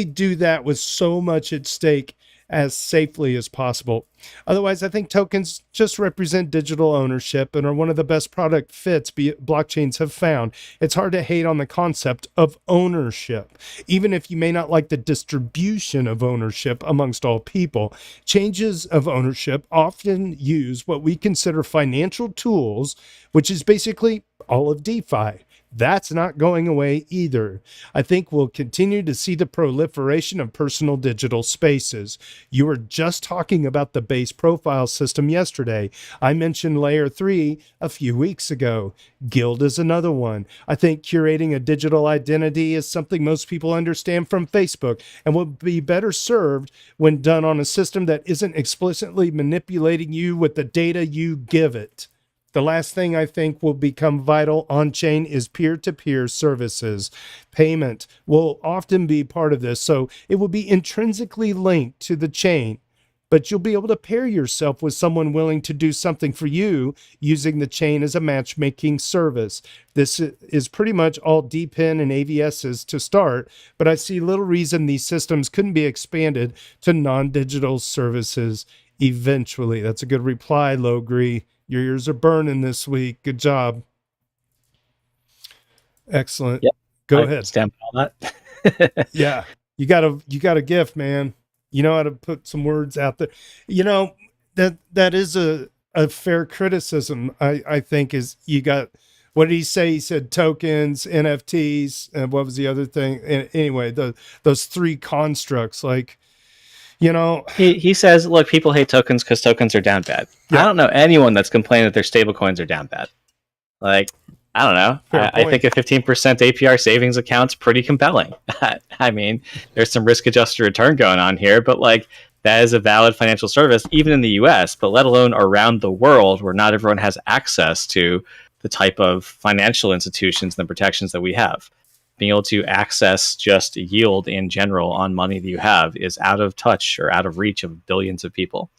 do that with so much at stake as safely as possible? Otherwise, I think tokens just represent digital ownership and are one of the best product fits blockchains have found. It's hard to hate on the concept of ownership, even if you may not like the distribution of ownership amongst all people. Changes of ownership often use what we consider financial tools, which is basically all of DeFi. That's not going away either. I think we'll continue to see the proliferation of personal digital spaces. You were just talking about the base profile system yesterday. I mentioned layer 3 a few weeks ago. Guild is another one. I think curating a digital identity is something most people understand from Facebook and will be better served when done on a system that isn't explicitly manipulating you with the data you give it. The last thing I think will become vital on-chain is peer-to-peer services. Payment will often be part of this, so it will be intrinsically linked to the chain. But you'll be able to pair yourself with someone willing to do something for you using the chain as a matchmaking service. This is pretty much all DPIN and AVSs to start, but I see little reason these systems couldn't be expanded to non-digital services eventually. That's a good reply, Logree. Your ears are burning this week. Good job. Excellent. Yep. Go ahead. Stamp all that. Yeah. You got a gift, man. You know how to put some words out there. You know, that is a fair criticism, I think, is you got, what did he say? He said tokens, NFTs, and what was the other thing? Anyway, those three constructs, like, you know, he says, look, people hate tokens because tokens are down bad. Yeah. I don't know anyone that's complaining that their stable coins are down bad. Like, I don't know. I think a 15% APR savings account's pretty compelling. I mean, there's some risk adjusted return going on here, but like, that is a valid financial service, even in the US, but let alone around the world where not everyone has access to the type of financial institutions and the protections that we have. Being able to access just yield in general on money that you have is out of touch or out of reach of billions of people.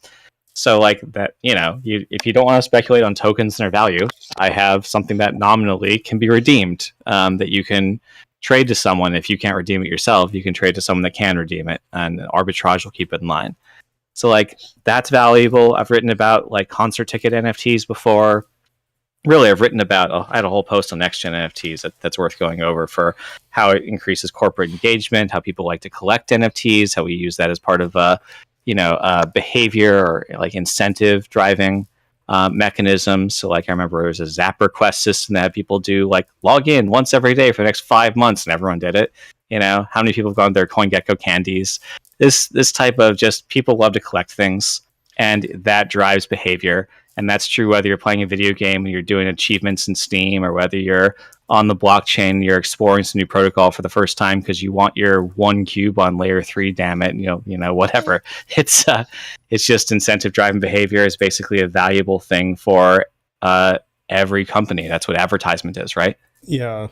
So like that, you know, if you don't want to speculate on tokens and their value, I have something that nominally can be redeemed, that you can trade to someone. If you can't redeem it yourself, you can trade to someone that can redeem it, and arbitrage will keep it in line. So like that's valuable. I've written about like concert ticket NFTs before. Really, I've written about, I had a whole post on next-gen NFTs that's worth going over for how it increases corporate engagement, how people like to collect NFTs, how we use that as part of behavior or like incentive driving mechanisms. So like I remember there was a Zap request system that had people do like log in once every day for the next 5 months, and everyone did it. You know, how many people have gone to their CoinGecko candies? This type of just people love to collect things, and that drives behavior. And that's true whether you're playing a video game and you're doing achievements in Steam, or whether you're on the blockchain, you're exploring some new protocol for the first time because you want your one cube on layer 3, damn it, you know, whatever. It's just incentive driven behavior is basically a valuable thing for every company. That's what advertisement is, right? Yeah.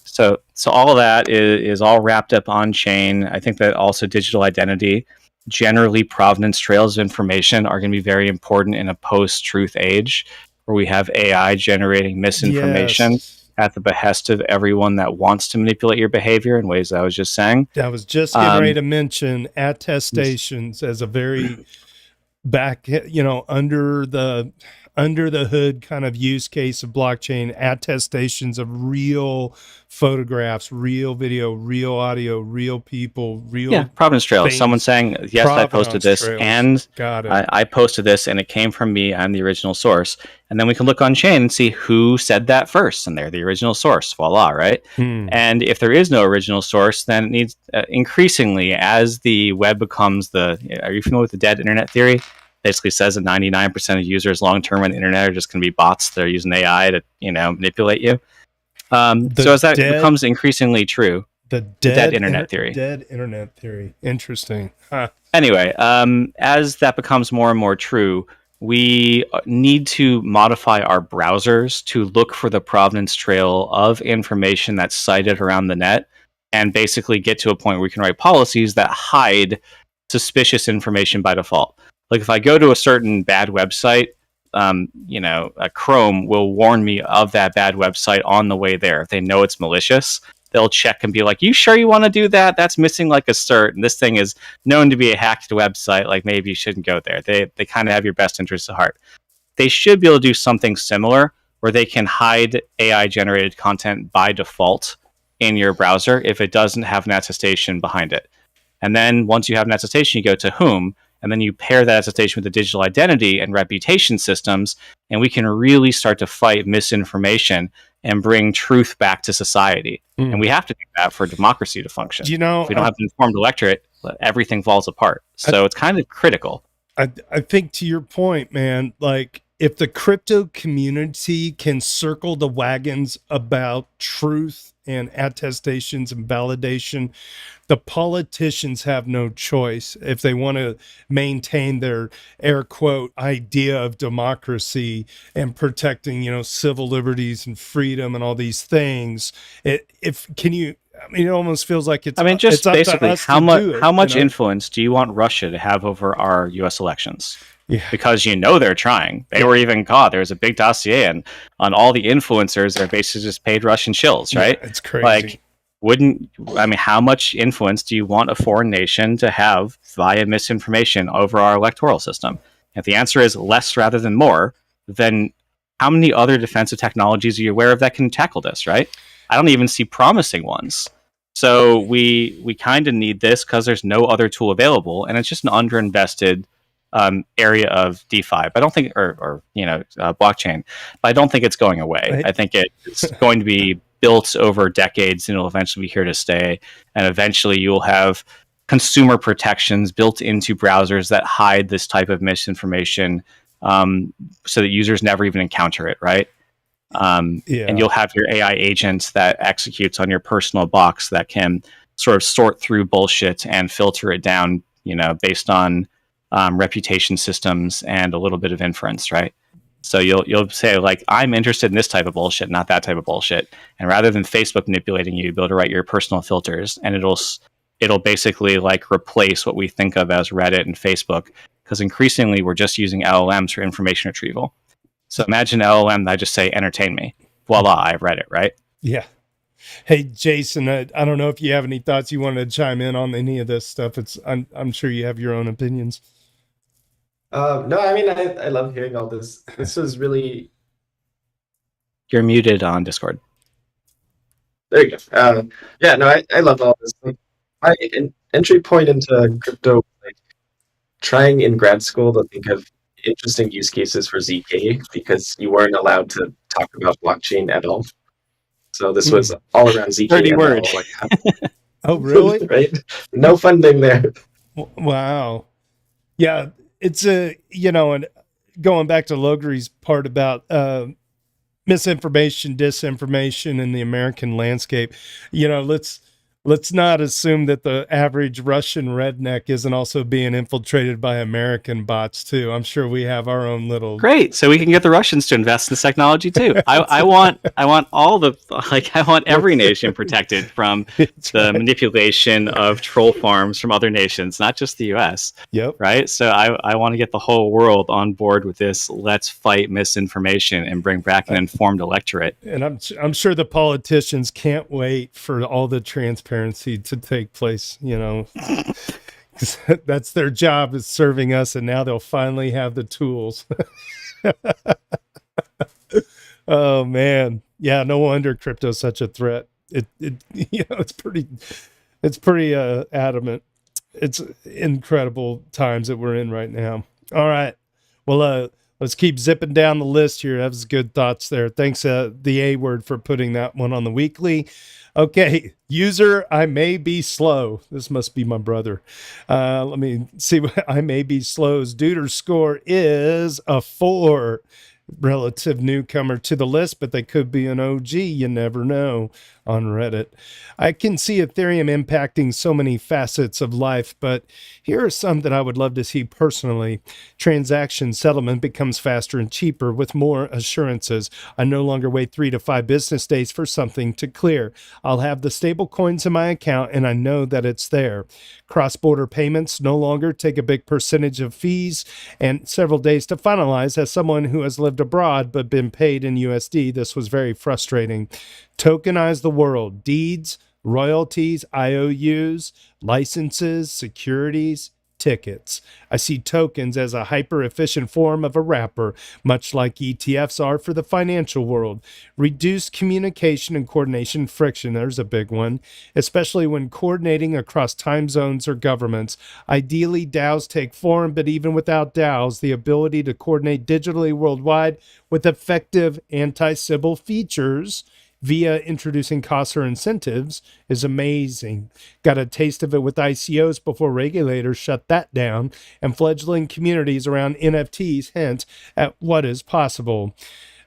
So all of that is all wrapped up on chain. I think that also digital identity, generally provenance trails of information, are going to be very important in a post-truth age where we have AI generating misinformation at the behest of everyone that wants to manipulate your behavior in ways that I was just saying. I was just getting ready to mention attestations as a very back, you know, under the hood kind of use case of blockchain. Attestations of real photographs, real video, real audio, real people, real provenance trails. Someone saying, yes, I posted this trails. And Got it. I posted this and it came from me. I'm the original source. And then we can look on chain and see who said that first, and they're the original source. Voila, right? And if there is no original source, then it needs increasingly, as the web becomes are you familiar with the dead internet theory? Basically says that 99% of users long term on the internet are just going to be bots that are using AI to, you know, manipulate you. So as that becomes increasingly true, the dead internet theory. Dead internet theory. Interesting. Huh. Anyway, as that becomes more and more true, we need to modify our browsers to look for the provenance trail of information that's cited around the net, and basically get to a point where we can write policies that hide suspicious information by default. Like if I go to a certain bad website, Chrome will warn me of that bad website on the way there. If they know it's malicious, they'll check and be like, you sure you want to do that? That's missing like a cert, and this thing is known to be a hacked website. Like maybe you shouldn't go there. They kind of have your best interests at heart. They should be able to do something similar where they can hide AI generated content by default in your browser if it doesn't have an attestation behind it. And then once you have an attestation, you go to whom, and then you pair that attestation with the digital identity and reputation systems, and we can really start to fight misinformation and bring truth back to society. And we have to do that for democracy to function. You know, if we don't have an informed electorate, everything falls apart. So it's kind of critical. I think to your point, man, like if the crypto community can circle the wagons about truth and attestations and validation, the politicians have no choice if they want to maintain their air quote idea of democracy and protecting, you know, civil liberties and freedom and all these things. It almost feels like it's. I mean, just it's basically, how much you know? influence do you want Russia to have over our U.S. elections? Yeah. Because they're trying. They were even caught. There was a big dossier on all the influencers. They're basically just paid Russian shills, right? Yeah, it's crazy. Like, how much influence do you want a foreign nation to have via misinformation over our electoral system? If the answer is less rather than more, then how many other defensive technologies are you aware of that can tackle this, right? I don't even see promising ones. So we kind of need this because there's no other tool available, and it's just an underinvested area of DeFi. But I don't think, blockchain. But I don't think it's going away. Right. I think it's going to be built over decades, and it'll eventually be here to stay. And eventually, you will have consumer protections built into browsers that hide this type of misinformation, so that users never even encounter it. Right. And you'll have your AI agent that executes on your personal box that can sort of sort through bullshit and filter it down, based on reputation systems and a little bit of inference, right? So you'll say, like, I'm interested in this type of bullshit, not that type of bullshit. And rather than Facebook manipulating you, you'll be able to write your personal filters, and it'll basically like replace what we think of as Reddit and Facebook, because increasingly we're just using LLMs for information retrieval. So imagine LLM that I just say, entertain me. Voila, I've read it, right? Yeah. Hey, Jason, I don't know if you have any thoughts you wanted to chime in on any of this stuff. I'm sure you have your own opinions. No, I mean, I love hearing all this. This was really... You're muted on Discord. There you go. I love all this. Like, my entry point into crypto, like trying in grad school to think of interesting use cases for ZK, because you weren't allowed to talk about blockchain at all. So this was all around ZK. 30 words. Like, oh, really? Right? No funding there. Wow. Yeah, it's and going back to Logri's part about misinformation, disinformation in the American landscape, let's not assume that the average Russian redneck isn't also being infiltrated by American bots too. I'm sure we have our own little... Great. So we can get the Russians to invest in this technology too. I want every nation protected from the manipulation of troll farms from other nations, not just the US. Yep. Right. So I want to get the whole world on board with this. Let's fight misinformation and bring back an informed electorate. And I'm sure the politicians can't wait for all the transparency to take place, 'cause that's their job, is serving us, and now they'll finally have the tools. Oh man, yeah, no wonder crypto's such a threat. It's pretty adamant. It's incredible times that we're in right now. All right, well, let's keep zipping down the list here. That was good thoughts there. Thanks, the A word, for putting that one on the weekly. Okay, user, I may be slow. This must be my brother. Let me see what I may be slow's Duder score is a 4. Relative newcomer to the list, but they could be an OG. You never know on Reddit. I can see Ethereum impacting so many facets of life, but here are some that I would love to see personally. Transaction settlement becomes faster and cheaper with more assurances. I no longer wait 3 to 5 business days for something to clear. I'll have the stable coins in my account and I know that it's there. Cross-border payments no longer take a big percentage of fees and several days to finalize. As someone who has lived abroad but been paid in USD, this was very frustrating. Tokenize the world. Deeds, royalties, IOUs, licenses, securities, tickets. I see tokens as a hyper-efficient form of a wrapper, much like ETFs are for the financial world. Reduce communication and coordination friction, there's a big one, especially when coordinating across time zones or governments. Ideally, DAOs take form, but even without DAOs, the ability to coordinate digitally worldwide with effective anti-Sybil features via introducing costs or incentives is amazing. Got a taste of it with ICOs before regulators shut that down, and fledgling communities around NFTs hint at what is possible.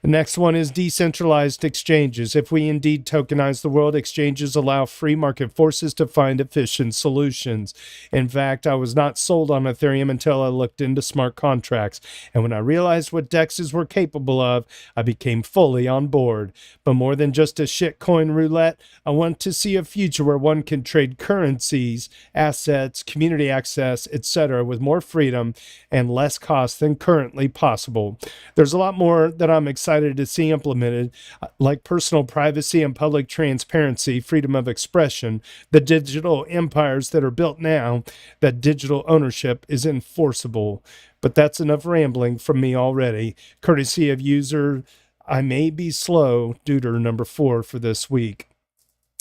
The next one is decentralized exchanges. If we indeed tokenize the world, exchanges allow free market forces to find efficient solutions. In fact, I was not sold on Ethereum until I looked into smart contracts. And when I realized what DEXs were capable of, I became fully on board. But more than just a shitcoin roulette, I want to see a future where one can trade currencies, assets, community access, etc. with more freedom and less cost than currently possible. There's a lot more that I'm excited to see implemented, like personal privacy and public transparency, freedom of expression, the digital empires that are built now, that digital ownership is enforceable. But that's enough rambling from me already. Courtesy of user I May Be Slow, Duder number 4 for this week.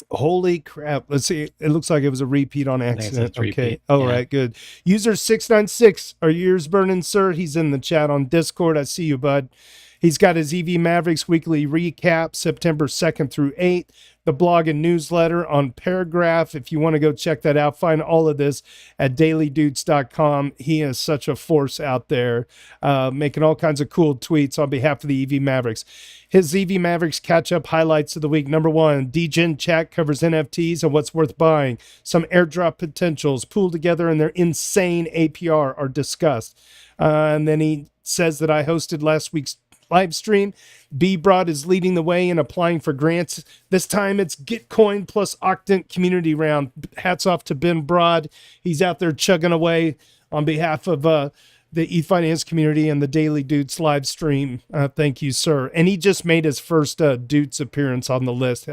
Holy crap. Let's see. It looks like it was a repeat on accident. Okay. All right, good. User 696. Are your ears burning, sir? He's in the chat on Discord. I see you, bud. He's got his EVMavericks weekly recap, September 2nd through 8th. The blog and newsletter on Paragraph. If you want to go check that out, find all of this at dailydoots.com. He is such a force out there, making all kinds of cool tweets on behalf of the EVMavericks. His EVMavericks catch-up highlights of the week. Number 1, DGen chat covers NFTs and what's worth buying. Some airdrop potentials pooled together and their insane APR are discussed. And then he says that I hosted last week's live stream. B Broad is leading the way in applying for grants. This time it's Gitcoin plus Octant community round. Hats off to Ben Broad. He's out there chugging away on behalf of the Ethfinance Community and the Daily Doots live stream. Thank you, sir. And he just made his first Doots appearance on the list.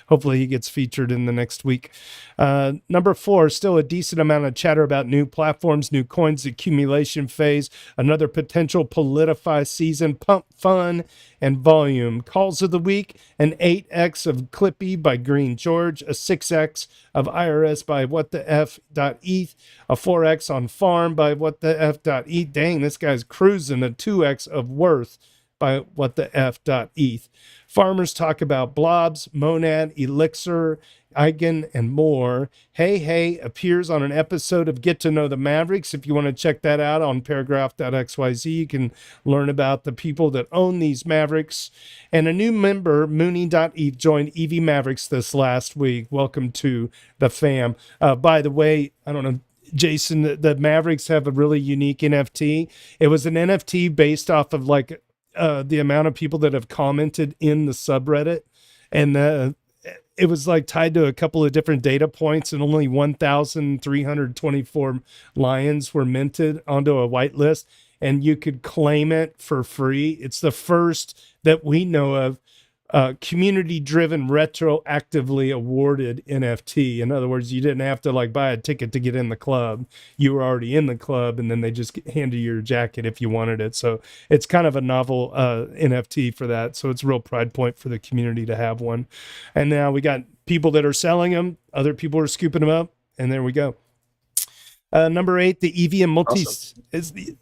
Hopefully he gets featured in the next week. Number 4, still a decent amount of chatter about new platforms, new coins accumulation phase, another potential Politify season, pump fun and volume. Calls of the week, an 8x of Clippy by Green George, a 6x of IRS by whatthef.eth, a 4x on Farm by whatthef.eth. Dang, this guy's cruising, a 2x of Worth by whatthef.eth. Farmers talk about blobs, monad, elixir, Eigen, and more. Hey appears on an episode of Get to Know the Mavericks. If you want to check that out on paragraph.xyz, you can learn about the people that own these Mavericks. And a new member, Mooney.eth, joined EVMavericks this last week. Welcome to the fam. By the way, I don't know, Jason, the Mavericks have a really unique NFT. It was an NFT based off of like the amount of people that have commented in the subreddit, and it was like tied to a couple of different data points, and only 1,324 lions were minted onto a whitelist, and you could claim it for free. It's the first that we know of community-driven, retroactively awarded NFT. In other words, you didn't have to like buy a ticket to get in the club. You were already in the club, and then they just handed you your jacket if you wanted it. So it's kind of a novel NFT for that. So it's a real pride point for the community to have one. And now we got people that are selling them. Other people are scooping them up. And there we go. Number 8, the EVM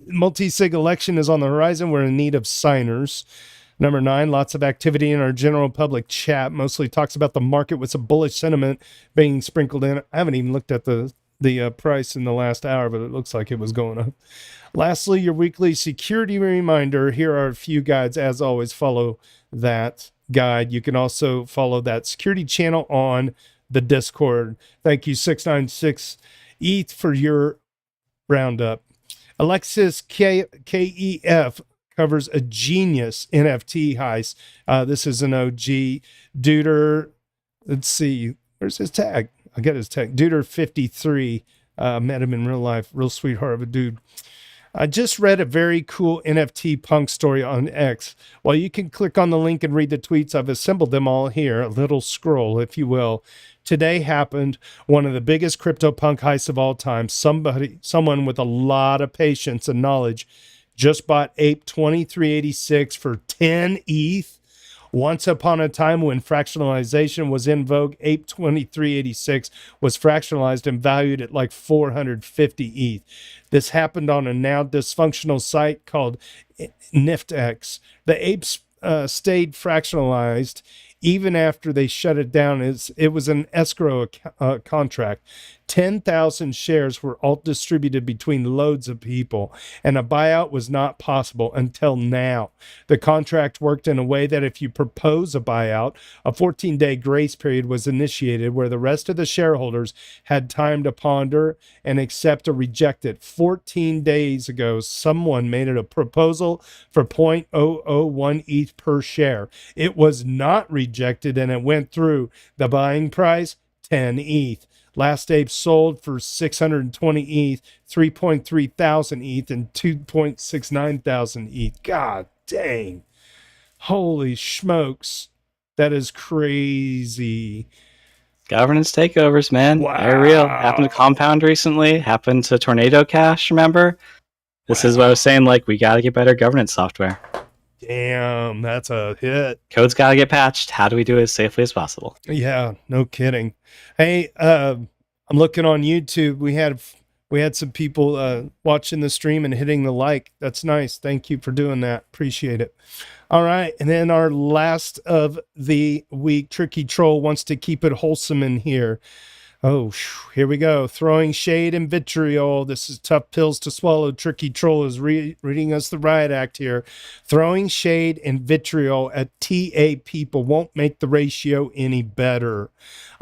multi-sig election is on the horizon. We're in need of signers. Number 9, lots of activity in our general public chat. Mostly talks about the market with some bullish sentiment being sprinkled in. I haven't even looked at the price in the last hour, but it looks like it was going up. Lastly, your weekly security reminder. Here are a few guides. As always, follow that guide. You can also follow that security channel on the Discord. Thank you, 696 ETH, for your roundup. Alexis KEF covers a genius NFT heist. This is an OG. Duder, let's see, where's his tag? I got his tag. Duder 53. Met him in real life. Real sweetheart of a dude. I just read a very cool NFT punk story on X. Well, you can click on the link and read the tweets. I've assembled them all here, a little scroll, if you will. Today happened one of the biggest crypto punk heists of all time. Someone with a lot of patience and knowledge just bought Ape 2386 for 10 ETH. Once upon a time when fractionalization was in vogue, Ape 2386 was fractionalized and valued at like 450 ETH. This happened on a now dysfunctional site called NiftX. The apes stayed fractionalized even after they shut it down. It was an escrow contract. 10,000 shares were all distributed between loads of people, and a buyout was not possible until now. The contract worked in a way that if you propose a buyout, a 14-day grace period was initiated where the rest of the shareholders had time to ponder and accept or reject it. 14 days ago, someone made it a proposal for 0.001 ETH per share. It was not rejected, and it went through. The buying price, 10 ETH. Last Ape sold for 620 ETH, 3.3 thousand ETH, and 2.69 thousand ETH. God dang. Holy smokes. That is crazy. Governance takeovers, man. Wow. They're real. Happened to Compound recently. Happened to Tornado Cash, remember? This is what I was saying, like, we got to get better governance software. Damn, that's a hit. Code's got to get patched. How do we do it as safely as possible? Yeah, no kidding. Hey, I'm looking on YouTube. We had some people watching the stream and hitting the like. That's nice. Thank you for doing that. Appreciate it. All right, and then our last of the week, Tricky Troll wants to keep it wholesome in here. Oh, here we go. Throwing shade and vitriol. This is tough pills to swallow. Tricky Troll is reading us the riot act here. Throwing shade and vitriol at TA people won't make the ratio any better.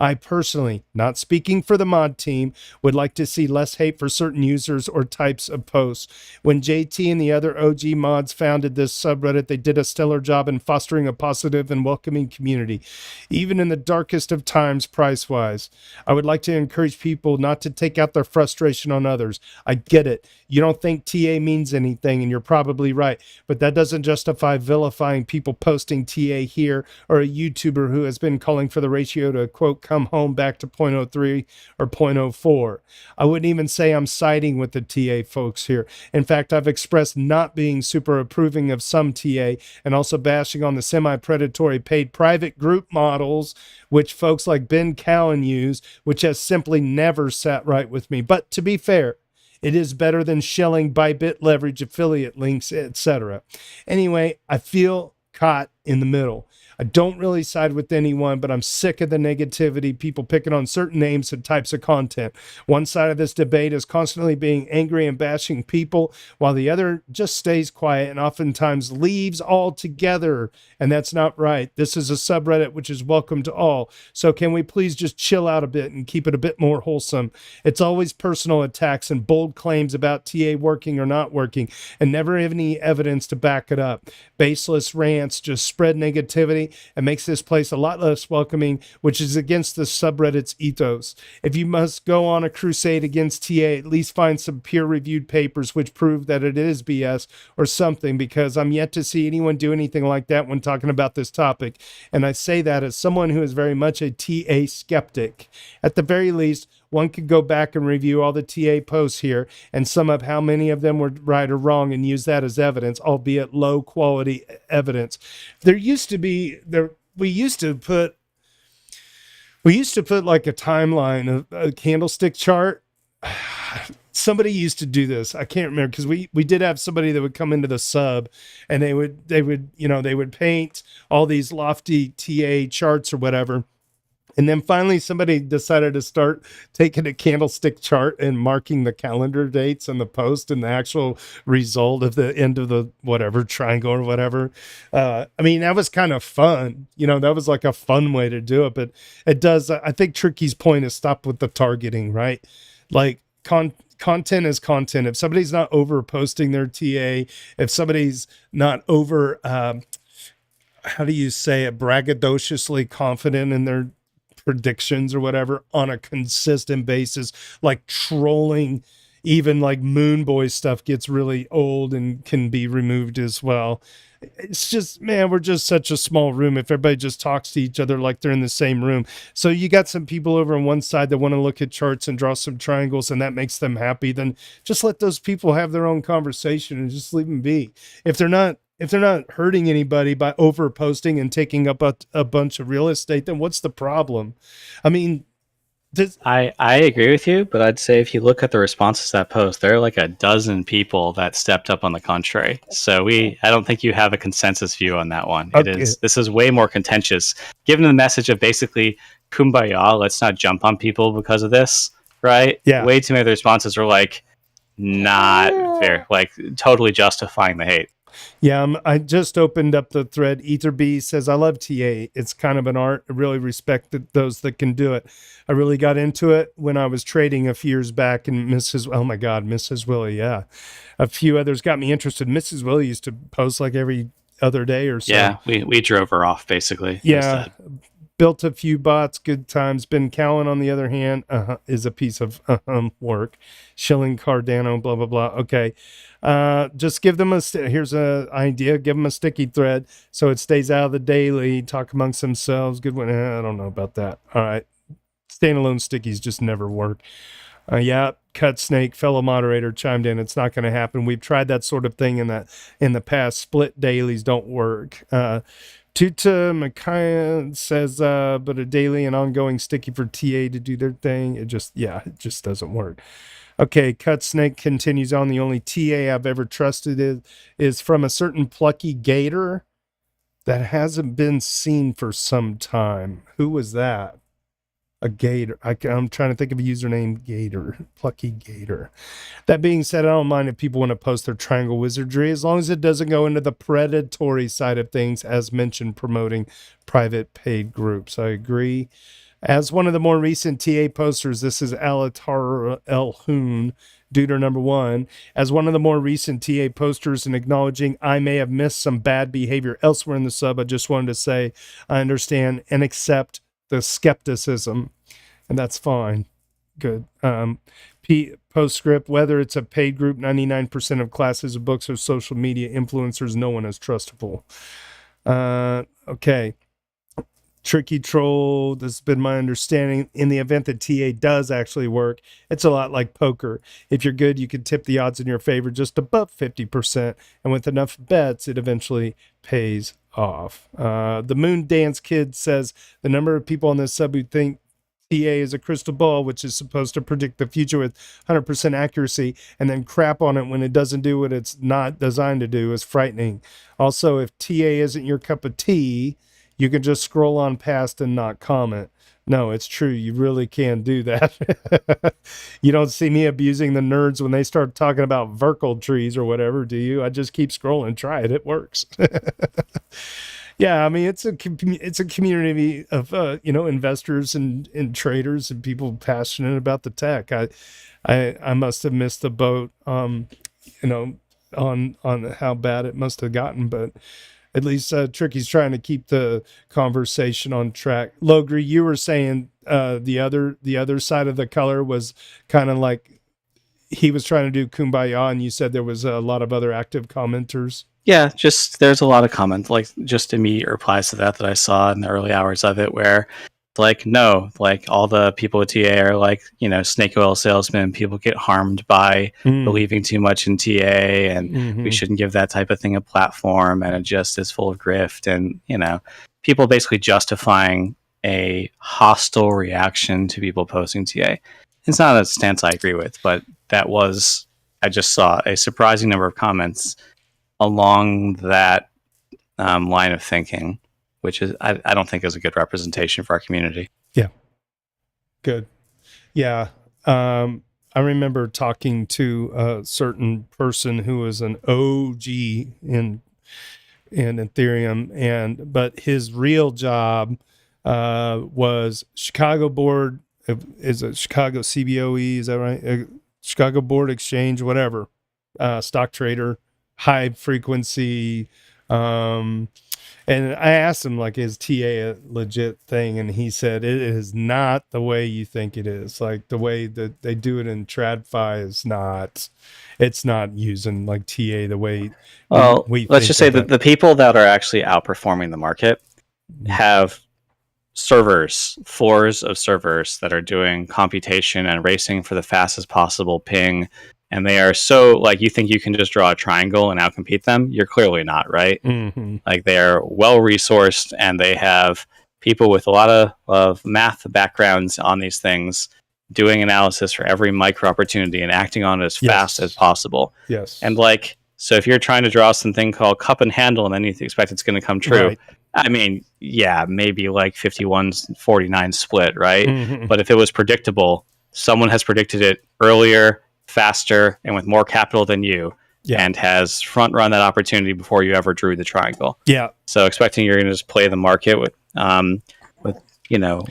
I personally, not speaking for the mod team, would like to see less hate for certain users or types of posts. When JT and the other OG mods founded this subreddit, they did a stellar job in fostering a positive and welcoming community, even in the darkest of times price-wise. I would like to encourage people not to take out their frustration on others. I get it. You don't think TA means anything, and you're probably right, but that doesn't justify vilifying people posting TA here or a YouTuber who has been calling for the ratio to, quote, come home back to 0.03 or 0.04. I wouldn't even say I'm siding with the TA folks here. In fact, I've expressed not being super approving of some TA and also bashing on the semi-predatory paid private group models, which folks like Ben Cowan use, which has simply never sat right with me. But to be fair, it is better than shelling Bybit leverage affiliate links, etc. Anyway, I feel caught in the middle. I don't really side with anyone, but I'm sick of the negativity, people picking on certain names and types of content. One side of this debate is constantly being angry and bashing people, while the other just stays quiet and oftentimes leaves altogether. And that's not right. This is a subreddit which is welcome to all. So can we please just chill out a bit and keep it a bit more wholesome? It's always personal attacks and bold claims about TA working or not working, and never any evidence to back it up. Baseless rants just spread negativity and makes this place a lot less welcoming, which is against the subreddit's ethos. If you must go on a crusade against TA, at least find some peer-reviewed papers which prove that it is BS or something, because I'm yet to see anyone do anything like that when talking about this topic. And I say that as someone who is very much a TA skeptic. At the very least, one could go back and review all the TA posts here and sum up how many of them were right or wrong and use that as evidence, albeit low quality evidence. We used to put like a timeline of a candlestick chart. Somebody used to do this. I can't remember, because we did have somebody that would come into the sub and they would paint all these lofty TA charts or whatever. And then finally somebody decided to start taking a candlestick chart and marking the calendar dates and the post and the actual result of the end of the whatever triangle or whatever. I mean, that was kind of fun. That was like a fun way to do it. But it does, I think Tricky's point is stop with the targeting, right? Like content is content. If somebody's not over posting their TA, if somebody's not over, how do you say it, braggadociously confident in their predictions or whatever on a consistent basis, like trolling even like Moon Boy stuff gets really old and can be removed as well. It's just, man, we're just such a small room if everybody just talks to each other like they're in the same room. So you got some people over on one side that want to look at charts and draw some triangles and that makes them happy. Then just let those people have their own conversation and just leave them be. If they're not hurting anybody by over posting and taking up a bunch of real estate, then what's the problem? I mean, I agree with you, but I'd say if you look at the responses to that post, there are like a dozen people that stepped up on the contrary. So I don't think you have a consensus view on that one. Okay. This is way more contentious. Given the message of basically kumbaya, let's not jump on people because of this, right? Yeah. Way too many of the responses are like not fair, like totally justifying the hate. Yeah, I just opened up the thread. EtherB says, I love TA. It's kind of an art. I really respect those that can do it. I really got into it when I was trading a few years back, and Mrs. Willie, yeah. A few others got me interested. Mrs. Willie used to post like every other day or so. Yeah, we drove her off, basically. Yeah. Built a few bots, good times. Ben Cowan, on the other hand, is a piece of work. Shilling Cardano, blah, blah, blah. Okay. Just give them here's an idea. Give them a sticky thread so it stays out of the daily. Talk amongst themselves. Good one. I don't know about that. All right. Standalone stickies just never work. Yeah. Cut Snake, fellow moderator, chimed in. It's not going to happen. We've tried that sort of thing in the past. Split dailies don't work. Tuta Makaya says, but a daily and ongoing sticky for TA to do their thing. It just doesn't work. Okay, Cut Snake continues on. The only TA I've ever trusted is from a certain plucky gator that hasn't been seen for some time. Who was that? A gator. I'm trying to think of a username. Gator. Plucky gator. That being said, I don't mind if people want to post their triangle wizardry as long as it doesn't go into the predatory side of things, as mentioned, promoting private paid groups. I agree. As one of the more recent TA posters, this is Alatar El Hoon, Duder number 1. As one of the more recent TA posters and acknowledging I may have missed some bad behavior elsewhere in the sub, I just wanted to say I understand and accept the skepticism, and that's fine. Good. Postscript, whether it's a paid group, 99% of classes of books or social media influencers, no one is trustable. Okay. Tricky Troll, this has been my understanding. In the event that TA does actually work, it's a lot like poker. If you're good, you can tip the odds in your favor just above 50%, and with enough bets, it eventually pays off. The Moon Dance Kid says the number of people on this sub who think TA is a crystal ball, which is supposed to predict the future with 100% accuracy, and then crap on it when it doesn't do what it's not designed to do, is frightening. Also, if TA isn't your cup of tea, you can just scroll on past and not comment. No, it's true. You really can do that. You don't see me abusing the nerds when they start talking about Verkle trees or whatever, do you? I just keep scrolling. Try it. It works. Yeah, I mean, it's a community of investors and traders and people passionate about the tech. I must have missed the boat, on how bad it must have gotten, but at least Tricky's trying to keep the conversation on track. Logri, you were saying the other side of the color was kind of like he was trying to do kumbaya, and you said there was a lot of other active commenters. Yeah, just there's a lot of comments, like just immediate replies to that I saw in the early hours of it, where like, no, like all the people with TA are like, snake oil salesmen. People get harmed by believing too much in TA, and we shouldn't give that type of thing a platform, and it just is full of grift, and people basically justifying a hostile reaction to people posting TA. It's not a stance I agree with, but I just saw a surprising number of comments along that line of thinking, which is I don't think is a good representation for our community. Yeah. Good. Yeah. I remember talking to a certain person who was an OG in Ethereum, but his real job was Chicago Board, is it Chicago CBOE, is that right? Chicago Board Exchange, whatever, stock trader, high frequency, And I asked him, like, is TA a legit thing? And he said, it is not the way you think it is. Like, the way that they do it in TradFi is not, it's not using, like, TA the way well, we let's think just say of that it. the people that are actually outperforming the market have servers, floors of servers that are doing computation and racing for the fastest possible ping. And they are so, like, you think you can just draw a triangle and outcompete them? You're clearly not, right? Mm-hmm. Like, they're well resourced and they have people with a lot of math backgrounds on these things doing analysis for every micro opportunity and acting on it as fast as possible. Yes. And, like, so if you're trying to draw something called cup and handle and then you expect it's going to come true, Right. I mean, yeah, maybe like 51-49 split, right? Mm-hmm. But if it was predictable, someone has predicted it earlier, faster, and with more capital than you, and has front run that opportunity before you ever drew the triangle. Yeah. So expecting you're going to just play the market with you know,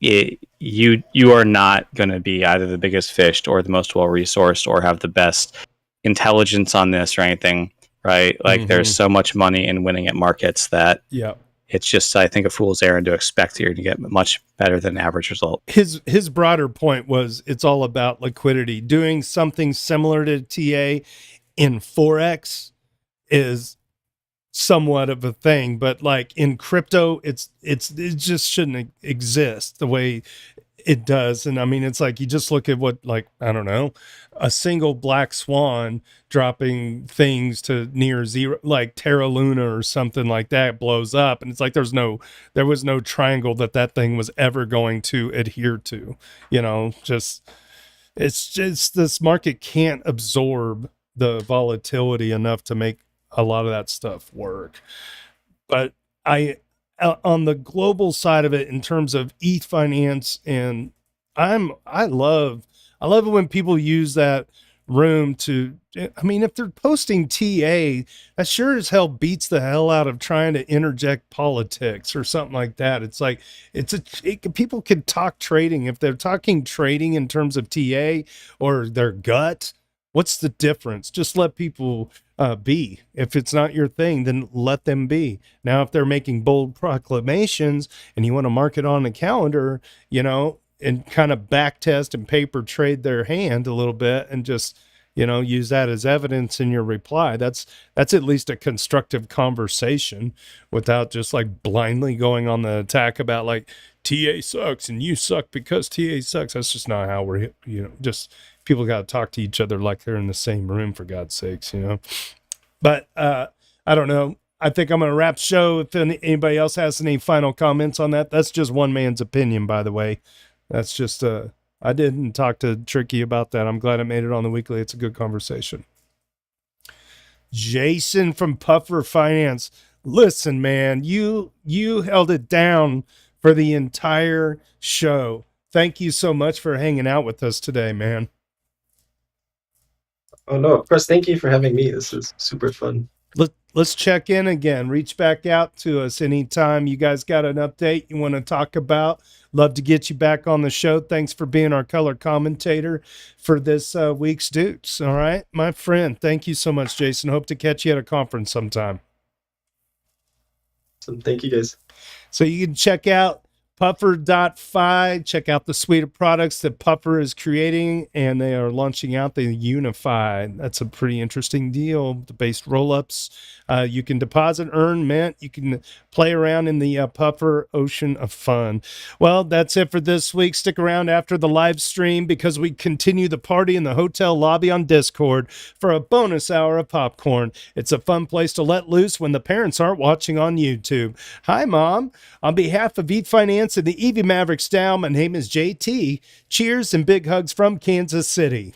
you are not going to be either the biggest fished or the most well resourced or have the best intelligence on this or anything. Right, like there's so much money in winning at markets that it's just, I think, a fool's errand to expect you're going to get much better than average result. His broader point was it's all about liquidity. Doing something similar to TA in Forex is somewhat of a thing, but like in crypto, it just shouldn't exist the way it does. And I mean, it's like you just look at what, like, I don't know, a single black swan dropping things to near zero, like Terra Luna or something like that, blows up, and it's like there was no triangle that thing was ever going to adhere to. You know, it's just this market can't absorb the volatility enough to make a lot of that stuff work. But on the global side of it, in terms of Ethfinance, and I love it when people use that room to, I mean, if they're posting TA, that sure as hell beats the hell out of trying to interject politics or something like that. It's like, people can talk trading. If they're talking trading in terms of TA or their gut, what's the difference? Just let people be. If it's not your thing, then let them be. Now, if they're making bold proclamations and you want to mark it on the calendar, you know, and kind of back test and paper trade their hand a little bit and just, you know, use that as evidence in your reply. That's at least a constructive conversation without just like blindly going on the attack about like TA sucks and you suck because TA sucks. That's just not how we're, you know, just people got to talk to each other like they're in the same room, for God's sakes, you know. But I don't know. I think I'm going to wrap the show. If anybody else has any final comments on that, that's just one man's opinion, by the way. That's just, I didn't talk to Tricky about that. I'm glad I made it on the weekly. It's a good conversation. Jason from Puffer Finance. Listen, man, you held it down for the entire show. Thank you so much for hanging out with us today, man. Oh, no, of course. Thank you for having me. This is super fun. Let's check in again. Reach back out to us anytime you guys got an update you want to talk about. Love to get you back on the show. Thanks for being our color commentator for this week's Doots. All right, my friend. Thank you so much, Jason. Hope to catch you at a conference sometime. Thank you, guys. So you can check out Puffer.fi. Check out the suite of products that Puffer is creating, and they are launching out the UniFi. That's a pretty interesting deal. The based rollups. You can deposit, earn, mint. You can play around in the Puffer ocean of fun. Well, that's it for this week. Stick around after the live stream because we continue the party in the hotel lobby on Discord for a bonus hour of popcorn. It's a fun place to let loose when the parents aren't watching on YouTube. Hi, Mom. On behalf of Ethfinance and the EVMavericks DAO, my name is JT. Cheers and big hugs from Kansas City.